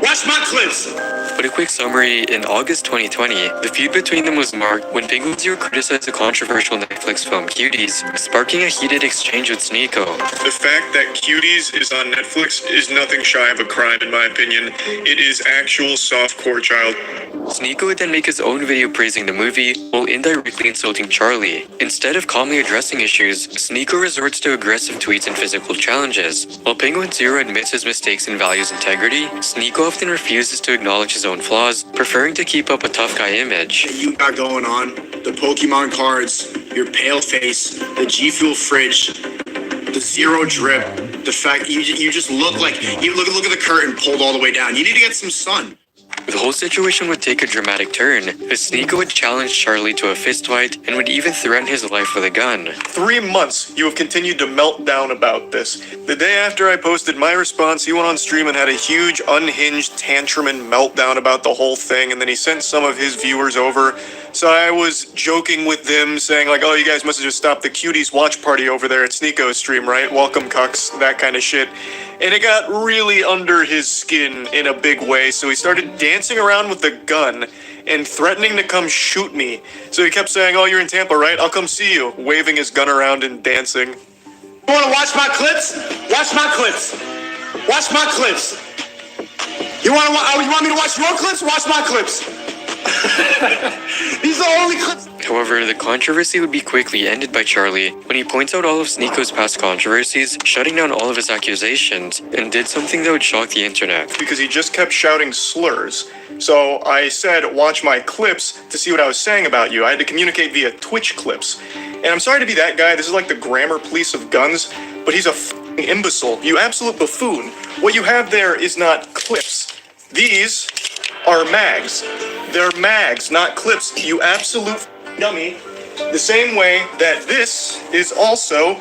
Watch my clips. But a quick summary, in August 2020, the feud between them was marked when Penguin Zero criticized the controversial Netflix film Cuties, sparking a heated exchange with Sneeko. The fact that Cuties is on Netflix is nothing shy of a crime in my opinion. It is actual softcore child. Sneeko would then make his own video praising the movie, while indirectly insulting Charlie. Instead of calmly addressing issues, Sneeko resorts to aggressive tweets and physical challenges. While Penguin Zero admits his mistakes and values integrity, Sneeko often refuses to acknowledge his own flaws, preferring to keep up a tough guy image. You got going on, the Pokemon cards, your pale face, the G Fuel fridge, the zero drip, the fact you just look like, you look at the curtain pulled all the way down. You need to get some sun. The whole situation would take a dramatic turn, as Sneeko would challenge Charlie to a fistfight and would even threaten his life with a gun. 3 months you have continued to melt down about this. The day after I posted my response, he went on stream and had a huge unhinged tantrum and meltdown about the whole thing, and then he sent some of his viewers over. So I was joking with them, saying like, oh, you guys must have just stopped the cuties watch party over there at Sneeko's stream, right? Welcome, cucks, that kind of shit. And it got really under his skin in a big way, so he started dancing around with the gun and threatening to come shoot me. So he kept saying, oh, you're in Tampa, right? I'll come see you, waving his gun around and dancing. You want to watch my clips? Watch my clips. Watch my clips. You want me to watch your clips? Watch my clips. These are the only clips. However, the controversy would be quickly ended by Charlie when he points out all of Sneeko's past controversies, shutting down all of his accusations, and did something that would shock the internet. Because he just kept shouting slurs. So I said, watch my clips to see what I was saying about you. I had to communicate via Twitch clips. And I'm sorry to be that guy, this is like the grammar police of guns, but he's a f***ing imbecile. You absolute buffoon. What you have there is not clips. These are mags. They're mags, not clips. You absolute dummy. The same way that this is also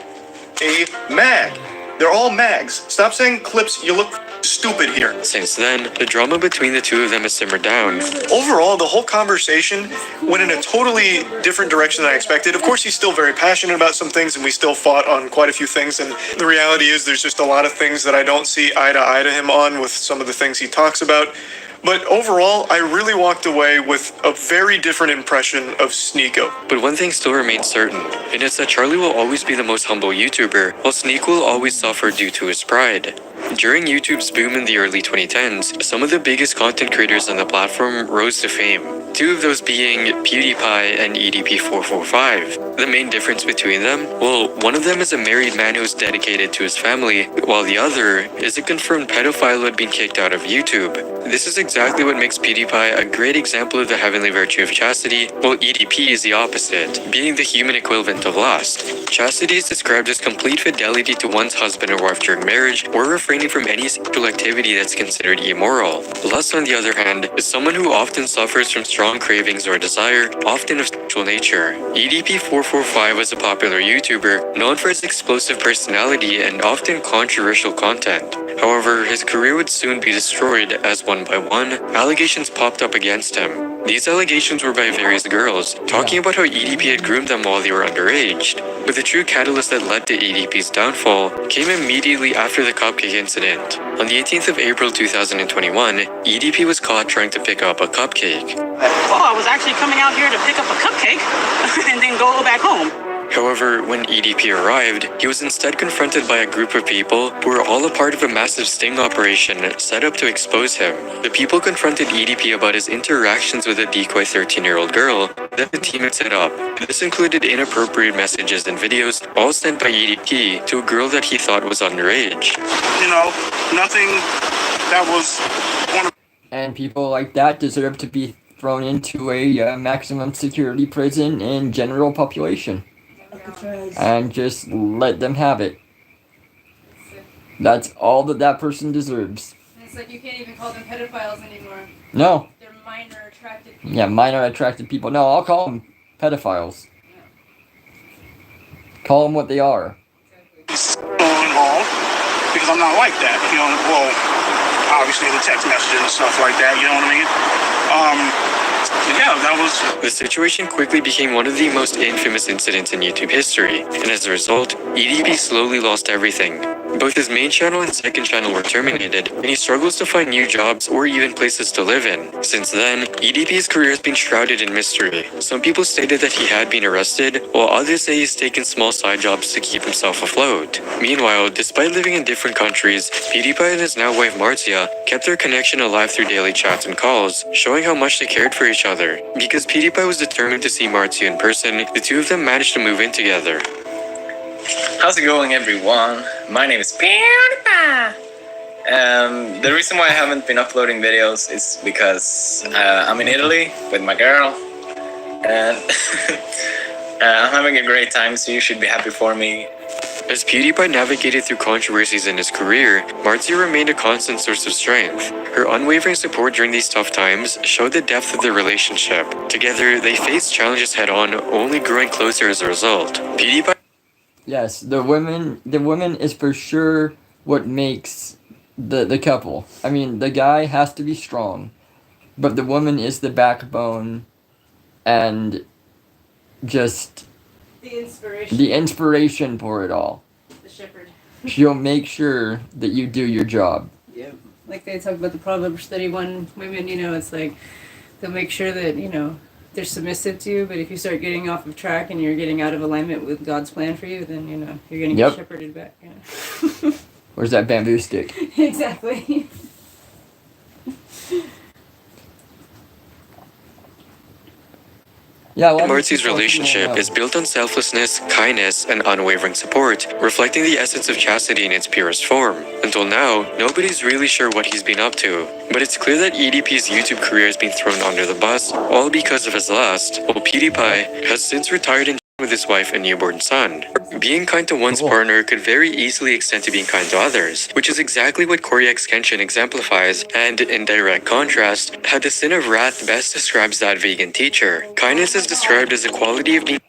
a mag. They're all mags. Stop saying clips, you look stupid here. Since then, the drama between the two of them has simmered down. Overall, the whole conversation went in a totally different direction than I expected. Of course, he's still very passionate about some things, and we still fought on quite a few things, and the reality is there's just a lot of things that I don't see eye to him on with some of the things he talks about. But overall, I really walked away with a very different impression of Sneeko. But one thing still remains certain, and it's that Charlie will always be the most humble YouTuber, while Sneeko will always suffer due to his pride. During YouTube's boom in the early 2010s, some of the biggest content creators on the platform rose to fame. Two of those being PewDiePie and EDP445. The main difference between them? Well, one of them is a married man who is dedicated to his family, while the other is a confirmed pedophile who had been kicked out of YouTube. This is exactly what makes PewDiePie a great example of the heavenly virtue of chastity, while EDP is the opposite, being the human equivalent of lust. Chastity is described as complete fidelity to one's husband or wife during marriage, or refraining from any sexual activity that's considered immoral. Lust, on the other hand, is someone who often suffers from strong cravings or desire, often of sexual nature. EDP445 was a popular YouTuber, known for his explosive personality and often controversial content. However, his career would soon be destroyed as one by one, allegations popped up against him. These allegations were by various girls, talking about how EDP had groomed them while they were underage. But the true catalyst that led to EDP's downfall came immediately after the cupcake incident. On the 18th of April 2021, EDP was caught trying to pick up a cupcake. Oh, I was actually coming out here to pick up a cupcake and then go back home. However, when EDP arrived, he was instead confronted by a group of people who were all a part of a massive sting operation set up to expose him. The people confronted EDP about his interactions with a decoy 13-year-old girl that the team had set up. This included inappropriate messages and videos, all sent by EDP to a girl that he thought was underage. You know, nothing that was one of... And people like that deserve to be thrown into a maximum security prison in general population. And just let them have it. That's all that person deserves. It's like you can't even call them pedophiles anymore. No. They're minor attracted people. Yeah, minor attracted people. No, I'll call them pedophiles. Call them what they are. Involved, because I'm not like that, you know. Well, obviously the text messages and stuff like that, you know what I mean? Yeah, that was... The situation quickly became one of the most infamous incidents in YouTube history, and as a result, EDP slowly lost everything. Both his main channel and second channel were terminated, and he struggles to find new jobs or even places to live in. Since then, EDP's career has been shrouded in mystery. Some people stated that he had been arrested, while others say he's taken small side jobs to keep himself afloat. Meanwhile, despite living in different countries, PewDiePie and his now wife Marcia kept their connection alive through daily chats and calls, showing how much they cared for each other. Because PewDiePie was determined to see Marcia in person, the two of them managed to move in together. How's it going, everyone? My name is PewDiePie. The reason why I haven't been uploading videos is because I'm in Italy with my girl, and I'm having a great time, so you should be happy for me. As PewDiePie navigated through controversies in his career, Marzi remained a constant source of strength. Her unwavering support during these tough times showed the depth of their relationship. Together, they faced challenges head-on, only growing closer as a result. PewDiePie. Yes, the women is for sure what makes the couple. I mean, the guy has to be strong, but the woman is the backbone and just the inspiration for it all. The shepherd. She'll make sure that you do your job. Yeah. Like they talk about the Proverbs 31 women, you know, it's like they'll make sure that, you know, they're submissive to you, but if you start getting off of track and you're getting out of alignment with God's plan for you, then, you know, you're going to get shepherded back. Yeah. Where's that bamboo stick? Exactly. Yeah, Marzi's relationship is built on selflessness, kindness, and unwavering support, reflecting the essence of chastity in its purest form. Until now, nobody's really sure what he's been up to, but it's clear that EDP's YouTube career has been thrown under the bus, all because of his lust, while PewDiePie has since retired and with his wife and newborn son. Being kind to one's partner could very easily extend to being kind to others, which is exactly what Corey X Kenshin exemplifies, and in direct contrast, how the sin of wrath best describes that vegan teacher. Kindness is described as a quality of being.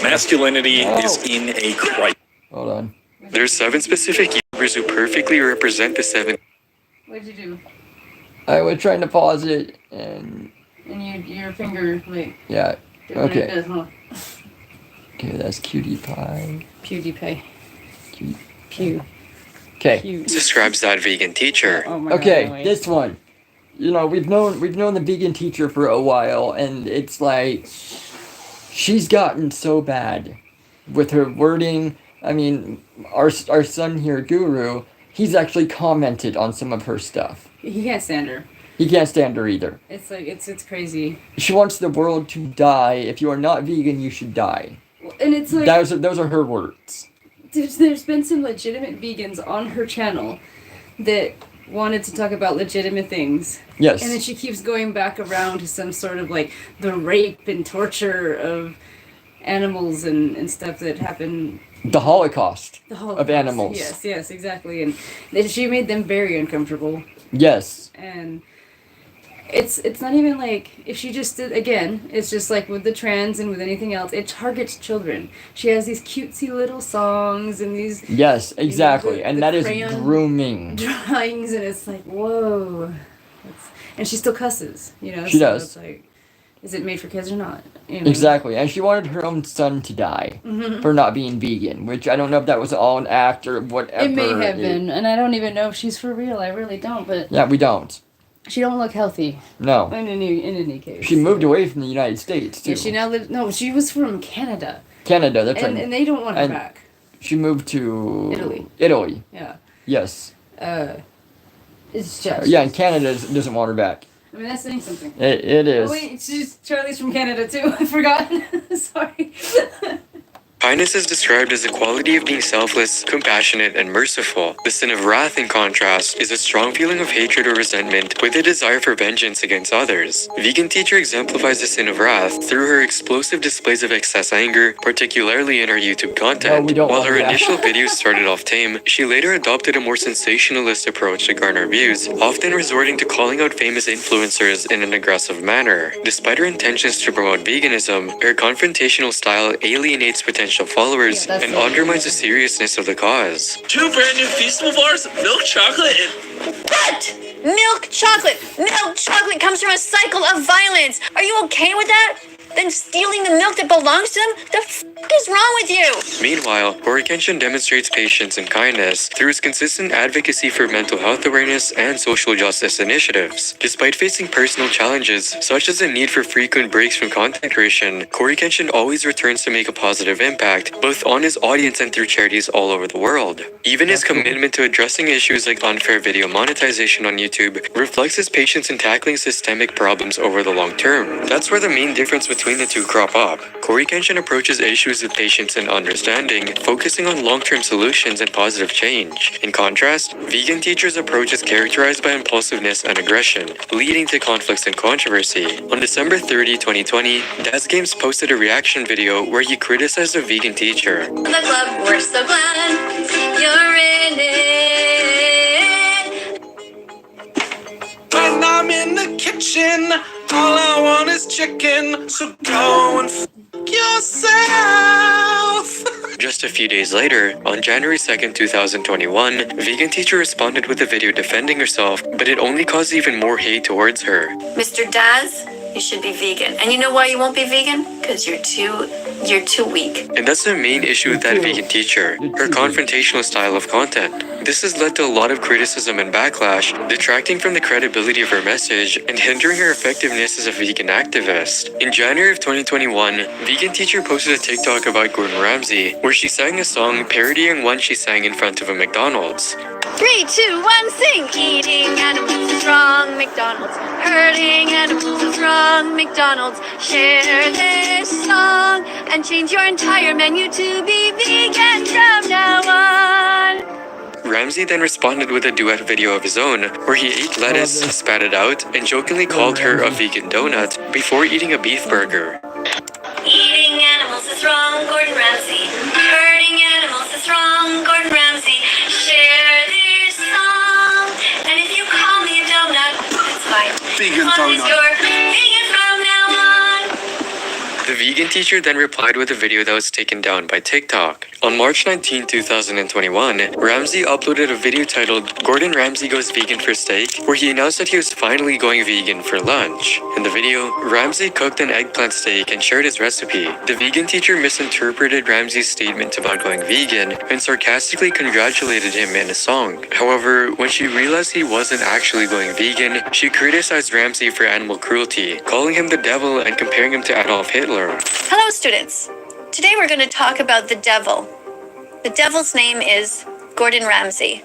Masculinity is in a crisis. Hold on. There's 7 specific YouTubers who perfectly represent the 7. What'd you do? I was trying to pause it and your finger, like... Yeah, okay. Does, huh? Okay, that's PewDiePie. PewDiePie. Pew. Okay. Describes that vegan teacher. Oh my Okay, God, this one. You know, we've known the vegan teacher for a while, and it's like she's gotten so bad with her wording. I mean, our son here, Guru, he's actually commented on some of her stuff. He can't stand her. He can't stand her either. It's like it's crazy. She wants the world to die. If you are not vegan, you should die. And it's like those are her words. There's been some legitimate vegans on her channel that wanted to talk about legitimate things. Yes. And then she keeps going back around to some sort of like the rape and torture of animals and stuff that happened. The Holocaust, Holocaust of animals. Yes, exactly. And she made them very uncomfortable. Yes. And it's not even like, if she just did, again, it's just like with the trans and with anything else, it targets children. She has these cutesy little songs and these... Yes, exactly. You know, and that is grooming. Drawings, and it's like, whoa. And she still cusses, you know? She does. It's like, is it made for kids or not? You know? Exactly. And she wanted her own son to die for not being vegan, which I don't know if that was all an act or whatever. It may have been, and I don't even know if she's for real. I really don't, but... Yeah, we don't. She don't look healthy. No. In any case. She moved away from the United States, too. Yeah, she now lives... No, she was from Canada. Canada, that's right. And they don't want her back. She moved to... Italy. Italy. Yeah. Yes. It's just... Yeah, and Canada doesn't want her back. I mean, that's saying something. It is. Oh, wait, Charlie's from Canada, too. I forgot. Sorry. Kindness is described as the quality of being selfless, compassionate, and merciful. The sin of wrath, in contrast, is a strong feeling of hatred or resentment with a desire for vengeance against others. Vegan teacher exemplifies the sin of wrath through her explosive displays of excess anger, particularly in her YouTube content. While her initial videos started off tame, she later adopted a more sensationalist approach to garner views, often resorting to calling out famous influencers in an aggressive manner. Despite her intentions to promote veganism, her confrontational style alienates potential followers and undermines the seriousness of the cause. 2 brand new Feastable bars, milk chocolate, and... What? Milk chocolate! Milk chocolate comes from a cycle of violence! Are you okay with that? Then stealing the milk that belongs to them? The f*** is wrong with you? Meanwhile, Corey Kenshin demonstrates patience and kindness through his consistent advocacy for mental health awareness and social justice initiatives. Despite facing personal challenges, such as the need for frequent breaks from content creation, Corey Kenshin always returns to make a positive impact, both on his audience and through charities all over the world. Even his commitment to addressing issues like unfair video monetization on YouTube reflects his patience in tackling systemic problems over the long term. That's where the main difference with between the two crop up. Corey Kenshin approaches issues with patience and understanding, focusing on long-term solutions and positive change. In contrast, Vegan Teacher's approach is characterized by impulsiveness and aggression, leading to conflicts and controversy. On December 30, 2020, Daz Games posted a reaction video where he criticized the Vegan Teacher. The club, we're so glad you're in it. When I'm in the kitchen, all I want is chicken. So go and yourself. Just a few days later, on January 2nd, 2021, Vegan Teacher responded with a video defending herself, but it only caused even more hate towards her. Mr. Daz, you should be vegan. And you know why you won't be vegan? Because you're too weak. And that's the main issue with that Vegan Teacher, her confrontational style of content. This has led to a lot of criticism and backlash, detracting from the credibility of her message and hindering her effectiveness as a vegan activist. In January of 2021, Vegan Teacher posted a TikTok about Gordon Ramsay, where she sang a song parodying one she sang in front of a McDonald's. 3, 2, 1, sing! Eating animals is wrong, McDonald's. Hurting animals is wrong, McDonald's. Share this song and change your entire menu to be vegan from now on. Ramsay then responded with a duet video of his own, where he ate lettuce, spat it out, and jokingly called her a vegan donut before eating a beef burger. Eating animals is wrong, Gordon Ramsay. Hurting animals is wrong, Gordon Ramsay. Share this song, and if you call me a donut, it's fine. Vegan As long as donut. you're vegan from now on. The Vegan Teacher then replied with a video that was taken down by TikTok. On March 19, 2021, Ramsay uploaded a video titled Gordon Ramsay Goes Vegan for Steak, where he announced that he was finally going vegan for lunch. In the video, Ramsay cooked an eggplant steak and shared his recipe. The Vegan Teacher misinterpreted Ramsay's statement about going vegan and sarcastically congratulated him in a song. However, when she realized he wasn't actually going vegan, she criticized Ramsay for animal cruelty, calling him the devil and comparing him to Adolf Hitler. Hello, students. Today we're going to talk about the devil. The devil's name is Gordon Ramsay.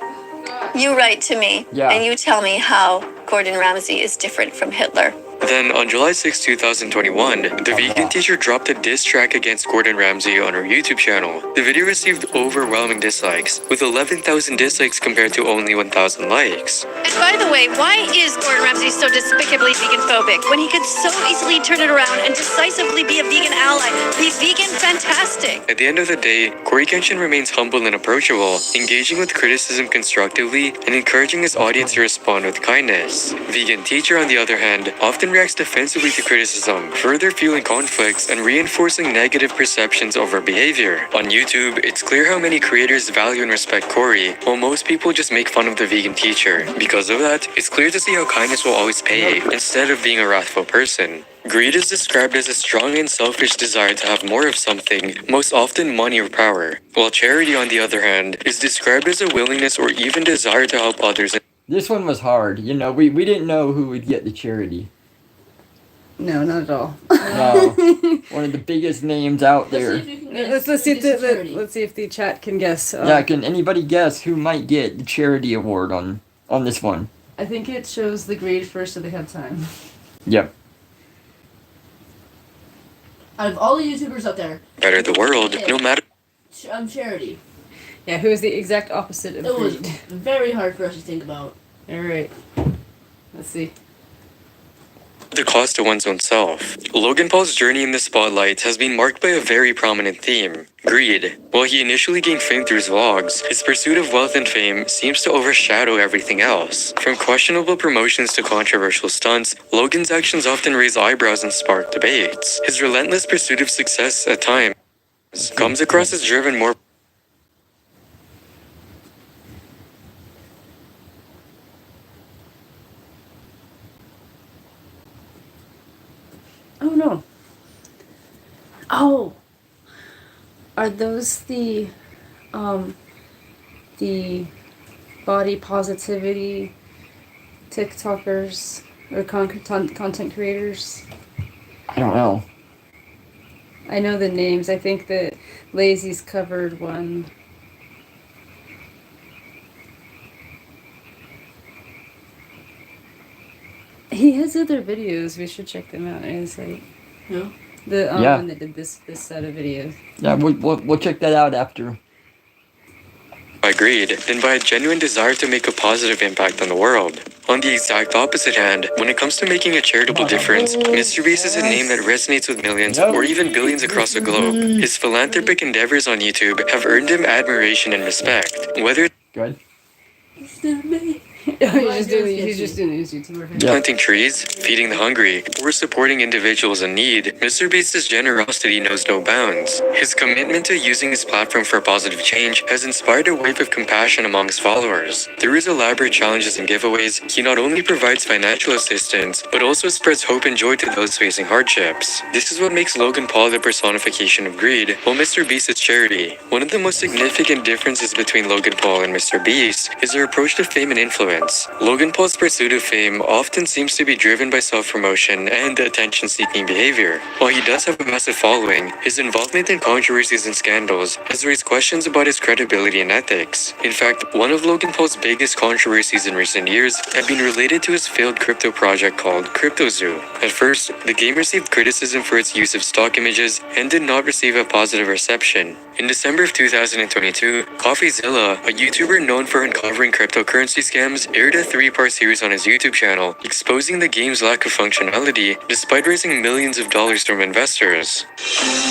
You write to me and you tell me how Gordon Ramsay is different from Hitler. Then, on July 6, 2021, the Vegan Teacher dropped a diss track against Gordon Ramsay on her YouTube channel. The video received overwhelming dislikes, with 11,000 dislikes compared to only 1,000 likes. And by the way, why is Gordon Ramsay so despicably vegan-phobic when he could so easily turn it around and decisively be a vegan ally? Be vegan fantastic. At the end of the day, Corey Kenshin remains humble and approachable, engaging with criticism constructively and encouraging his audience to respond with kindness. Vegan Teacher, on the other hand, often reacts defensively to criticism, further fueling conflicts and reinforcing negative perceptions of her behavior. On YouTube, it's clear how many creators value and respect Corey, while most people just make fun of the Vegan Teacher. Because of that, it's clear to see how kindness will always pay, instead of being a wrathful person. Greed is described as a strong and selfish desire to have more of something, most often money or power, while charity, on the other hand, is described as a willingness or even desire to help others. This one was hard. You know, we didn't know who would get the charity. No, not at all. No, one of the biggest names out there. Let's see if the chat can guess. Yeah, can anybody guess who might get the charity award on this one? I think it shows the grade first, so they have time. Yep. Out of all the YouTubers out there, Better the world, no matter. charity. Yeah, who is the exact opposite of It was greed? very hard for us to think about. All right. Let's see. The cost to one's own self. Logan Paul's journey in the spotlight has been marked by a very prominent theme: greed. While he initially gained fame through his vlogs, his pursuit of wealth and fame seems to overshadow everything else. From questionable promotions to controversial stunts, Logan's actions often raise eyebrows and spark debates. His relentless pursuit of success at times comes across as driven more Oh no. Oh. Are those the body positivity TikTokers or content creators? I don't know. I know the names. I think that Lazy's covered one. He has other videos. We should check them out. It's like, Yeah. When they did this set of videos. Yeah, we'll check that out after. By greed, than by a genuine desire to make a positive impact on the world. On the exact opposite hand, when it comes to making a charitable difference, Mr. Beast is a name that resonates with millions or even billions across the globe. His philanthropic endeavors on YouTube have earned him admiration and respect. Whether Good. He's just doing his YouTuber thing. planting trees, feeding the hungry, or supporting individuals in need, Mr. Beast's generosity knows no bounds. His commitment to using his platform for positive change has inspired a wave of compassion among his followers. Through his elaborate challenges and giveaways, he not only provides financial assistance, but also spreads hope and joy to those facing hardships. This is what makes Logan Paul the personification of greed, while Mr. Beast is charity. One of the most significant differences between Logan Paul and Mr. Beast is their approach to fame and influence. Logan Paul's pursuit of fame often seems to be driven by self-promotion and attention-seeking behavior. While he does have a massive following, his involvement in controversies and scandals has raised questions about his credibility and ethics. In fact, one of Logan Paul's biggest controversies in recent years have been related to his failed crypto project called CryptoZoo. At first, the game received criticism for its use of stock images and did not receive a positive reception. In December of 2022, CoffeeZilla, a YouTuber known for uncovering cryptocurrency scams, aired a 3-part series on his YouTube channel, exposing the game's lack of functionality despite raising millions of dollars from investors.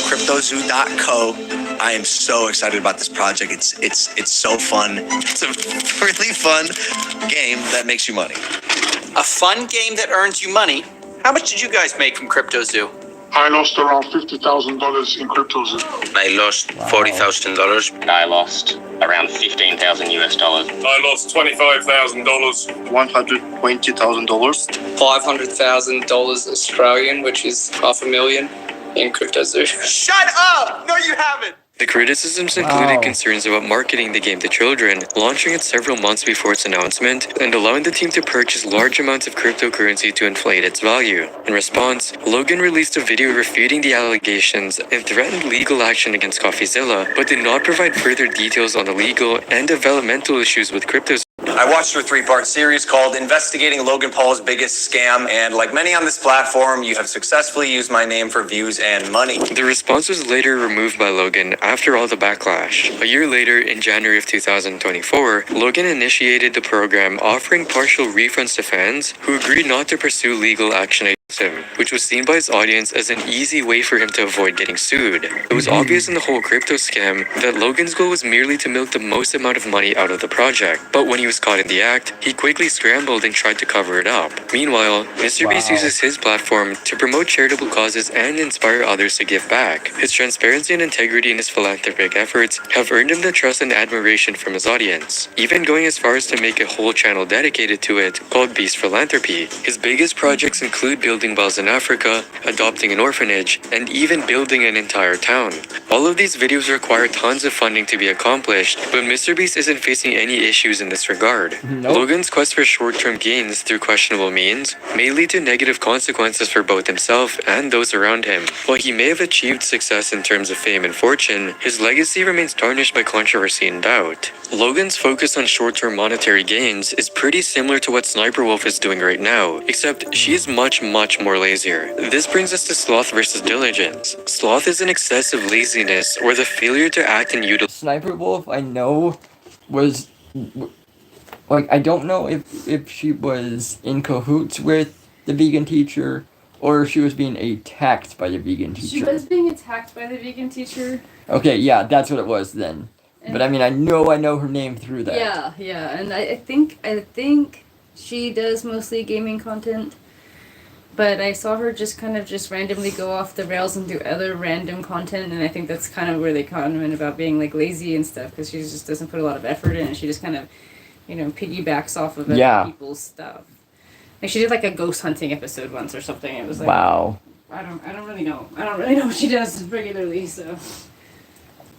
CryptoZoo.co. I am so excited about this project. It's so fun. It's a really fun game that makes you money. A fun game that earns you money. How much did you guys make from CryptoZoo? I lost around $50,000 in CryptoZoo. I lost $40,000. And I lost around $15,000 US. I lost $25,000. $120,000. $500,000 Australian, which is $500,000 in CryptoZoo. Shut up! No, you haven't! The criticisms included concerns about marketing the game to children, launching it several months before its announcement, and allowing the team to purchase large amounts of cryptocurrency to inflate its value. In response, Logan released a video refuting the allegations and threatened legal action against CoffeeZilla, but did not provide further details on the legal and developmental issues with cryptos. I watched your 3-part series called Investigating Logan Paul's Biggest Scam, and like many on this platform, you have successfully used my name for views and money. The response was later removed by Logan after all the backlash. A year later, in January of 2024, Logan initiated the program offering partial refunds to fans who agreed not to pursue legal action against him, which was seen by his audience as an easy way for him to avoid getting sued. It was obvious in the whole crypto scam that Logan's goal was merely to milk the most amount of money out of the project, but when he was caught in the act, he quickly scrambled and tried to cover it up. Meanwhile, Mr. Beast uses his platform to promote charitable causes and inspire others to give back. His transparency and integrity in his philanthropic efforts have earned him the trust and admiration from his audience, even going as far as to make a whole channel dedicated to it called Beast Philanthropy. His biggest projects include building wells in Africa, adopting an orphanage, and even building an entire town. All of these videos require tons of funding to be accomplished, but Mr. Beast isn't facing any issues in this regard. Logan's quest for short-term gains through questionable means may lead to negative consequences for both himself and those around him. While he may have achieved success in terms of fame and fortune, his legacy remains tarnished by controversy and doubt. Logan's focus on short-term monetary gains is pretty similar to what Sniper Wolf is doing right now, except she is much more lazier. This brings us to sloth versus diligence. Sloth is an excessive laziness or the failure to act and utilize. Sniper Wolf, I know, was like, I don't know if she was in cahoots with the vegan teacher or if she was being attacked by the vegan teacher. She was being attacked by the vegan teacher. Okay, yeah, that's what it was then. But I mean, I know her name through that. Yeah, and I think she does mostly gaming content. But I saw her just randomly go off the rails and do other random content, and I think that's kind of where they comment about being like lazy and stuff, because she just doesn't put a lot of effort in, and she just kind of, piggybacks off of other people's stuff. Like she did like a ghost hunting episode once or something. It was like, wow. I don't really know. I don't really know what she does regularly, so.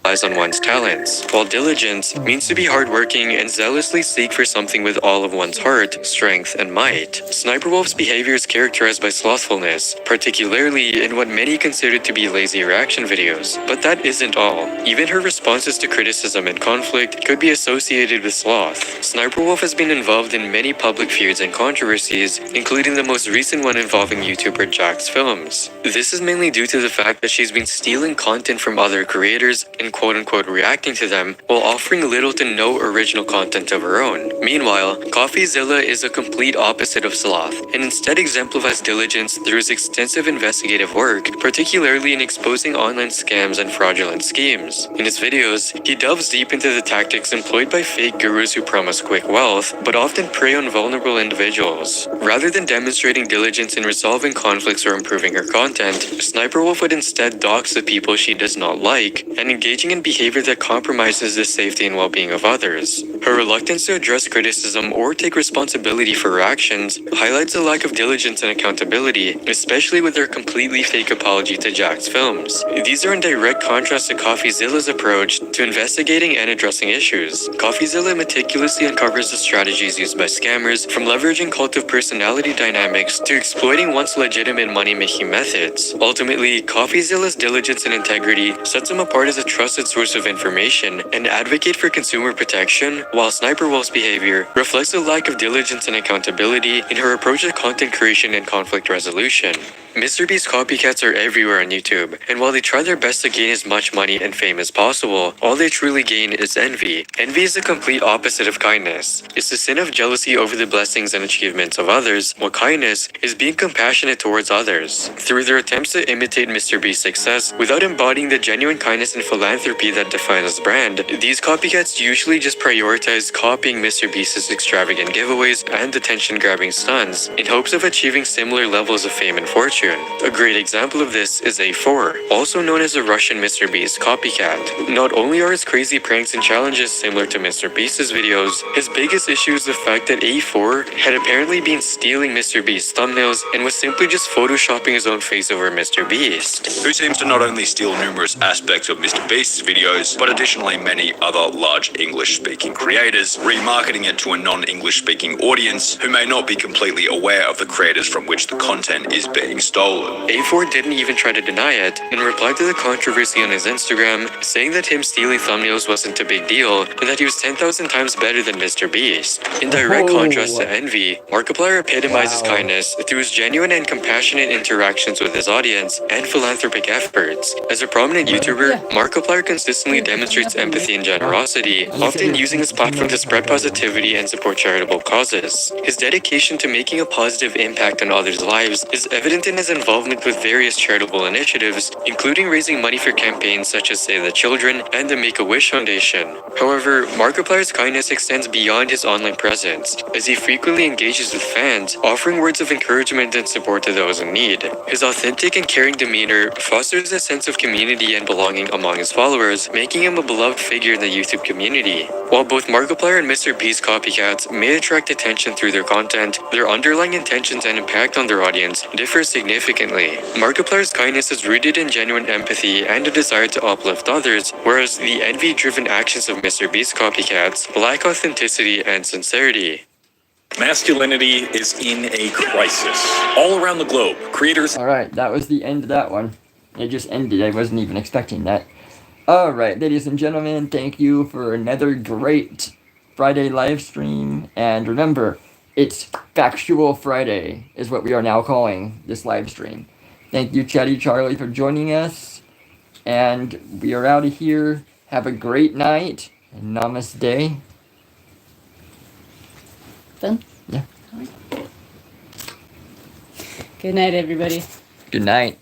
relies on one's talents, while diligence means to be hardworking and zealously seek for something with all of one's heart, strength, and might. Sniper Wolf's behavior is characterized by slothfulness, particularly in what many consider to be lazy reaction videos. But that isn't all. Even her responses to criticism and conflict could be associated with sloth. Sniper Wolf has been involved in many public feuds and controversies, including the most recent one involving YouTuber Jack's Films. This is mainly due to the fact that she's been stealing content from other creators and quote-unquote reacting to them while offering little to no original content of her own. Meanwhile, CoffeeZilla is a complete opposite of sloth and instead exemplifies diligence through his extensive investigative work, particularly in exposing online scams and fraudulent schemes. In his videos, he delves deep into the tactics employed by fake gurus who promise quick wealth, but often prey on vulnerable individuals. Rather than demonstrating diligence in resolving conflicts or improving her content, Sniper Wolf would instead dox the people she does not like and engaging in behavior that compromises the safety and well-being of others. Her reluctance to address criticism or take responsibility for her actions highlights a lack of diligence and accountability, especially with her completely fake apology to Jack's Films. These are in direct contrast to CoffeeZilla's approach to investigating and addressing issues. CoffeeZilla meticulously uncovers the strategies used by scammers, from leveraging cult of personality dynamics to exploiting one's legitimate money-making methods. Ultimately, CoffeeZilla's diligence and integrity sets him apart as a trusted source of information and advocate for consumer protection, while Sniper Wolf's behavior reflects a lack of diligence and accountability in her approach to content creation and conflict resolution. MrBeast copycats are everywhere on YouTube, and while they try their best to gain as much money and fame as possible, all they truly gain is envy. Envy is the complete opposite of kindness. It's the sin of jealousy over the blessings and achievements of others, while kindness is being compassionate towards others. Through their attempts to imitate MrBeast's success without embodying the genuine kindness and philanthropy that define his brand, these copycats usually just prioritize copying MrBeast's extravagant giveaways and attention-grabbing stunts in hopes of achieving similar levels of fame and fortune. A great example of this is A4, also known as a Russian MrBeast copycat. Not only are his crazy pranks and challenges similar to MrBeast's videos, his biggest issue is the fact that A4 had apparently been stealing MrBeast's thumbnails and was simply just photoshopping his own face over MrBeast. Who seems to not only steal numerous aspects of MrBeast's videos, but additionally many other large English-speaking creators, remarketing it to a non-English speaking audience who may not be completely aware of the creators from which the content is being stolen. A4 didn't even try to deny it and replied to the controversy on his Instagram, saying that him stealing thumbnails wasn't a big deal and that he was 10,000 times better than MrBeast. In direct contrast to envy, Markiplier epitomizes kindness through his genuine and compassionate interactions with his audience and philanthropic efforts. As a prominent YouTuber, Markiplier consistently demonstrates empathy and generosity, often using his platform to spread positivity and support charitable causes. His dedication to making a positive impact on others' lives is evident in his involvement with various charitable initiatives, including raising money for campaigns such as Save the Children and the Make-A-Wish Foundation. However, Markiplier's kindness extends beyond his online presence, as he frequently engages with fans, offering words of encouragement and support to those in need. His authentic and caring demeanor fosters a sense of community and belonging among his followers, making him a beloved figure in the YouTube community. While both Markiplier and MrBeast copycats may attract attention through their content, their underlying intentions and impact on their audience differ significantly. Markiplier's kindness is rooted in genuine empathy and a desire to uplift others, whereas the envy-driven actions of MrBeast copycats lack authenticity and sincerity. Masculinity is in a crisis. All around the globe, creators... Alright, that was the end of that one. It just ended, I wasn't even expecting that. Alright, ladies and gentlemen, thank you for another great Friday live stream, and remember, it's Factual Friday, is what we are now calling this live stream. Thank you, Chatty Charlie, for joining us, and we are out of here. Have a great night, and namaste. Done? Yeah. Good night, everybody. Good night.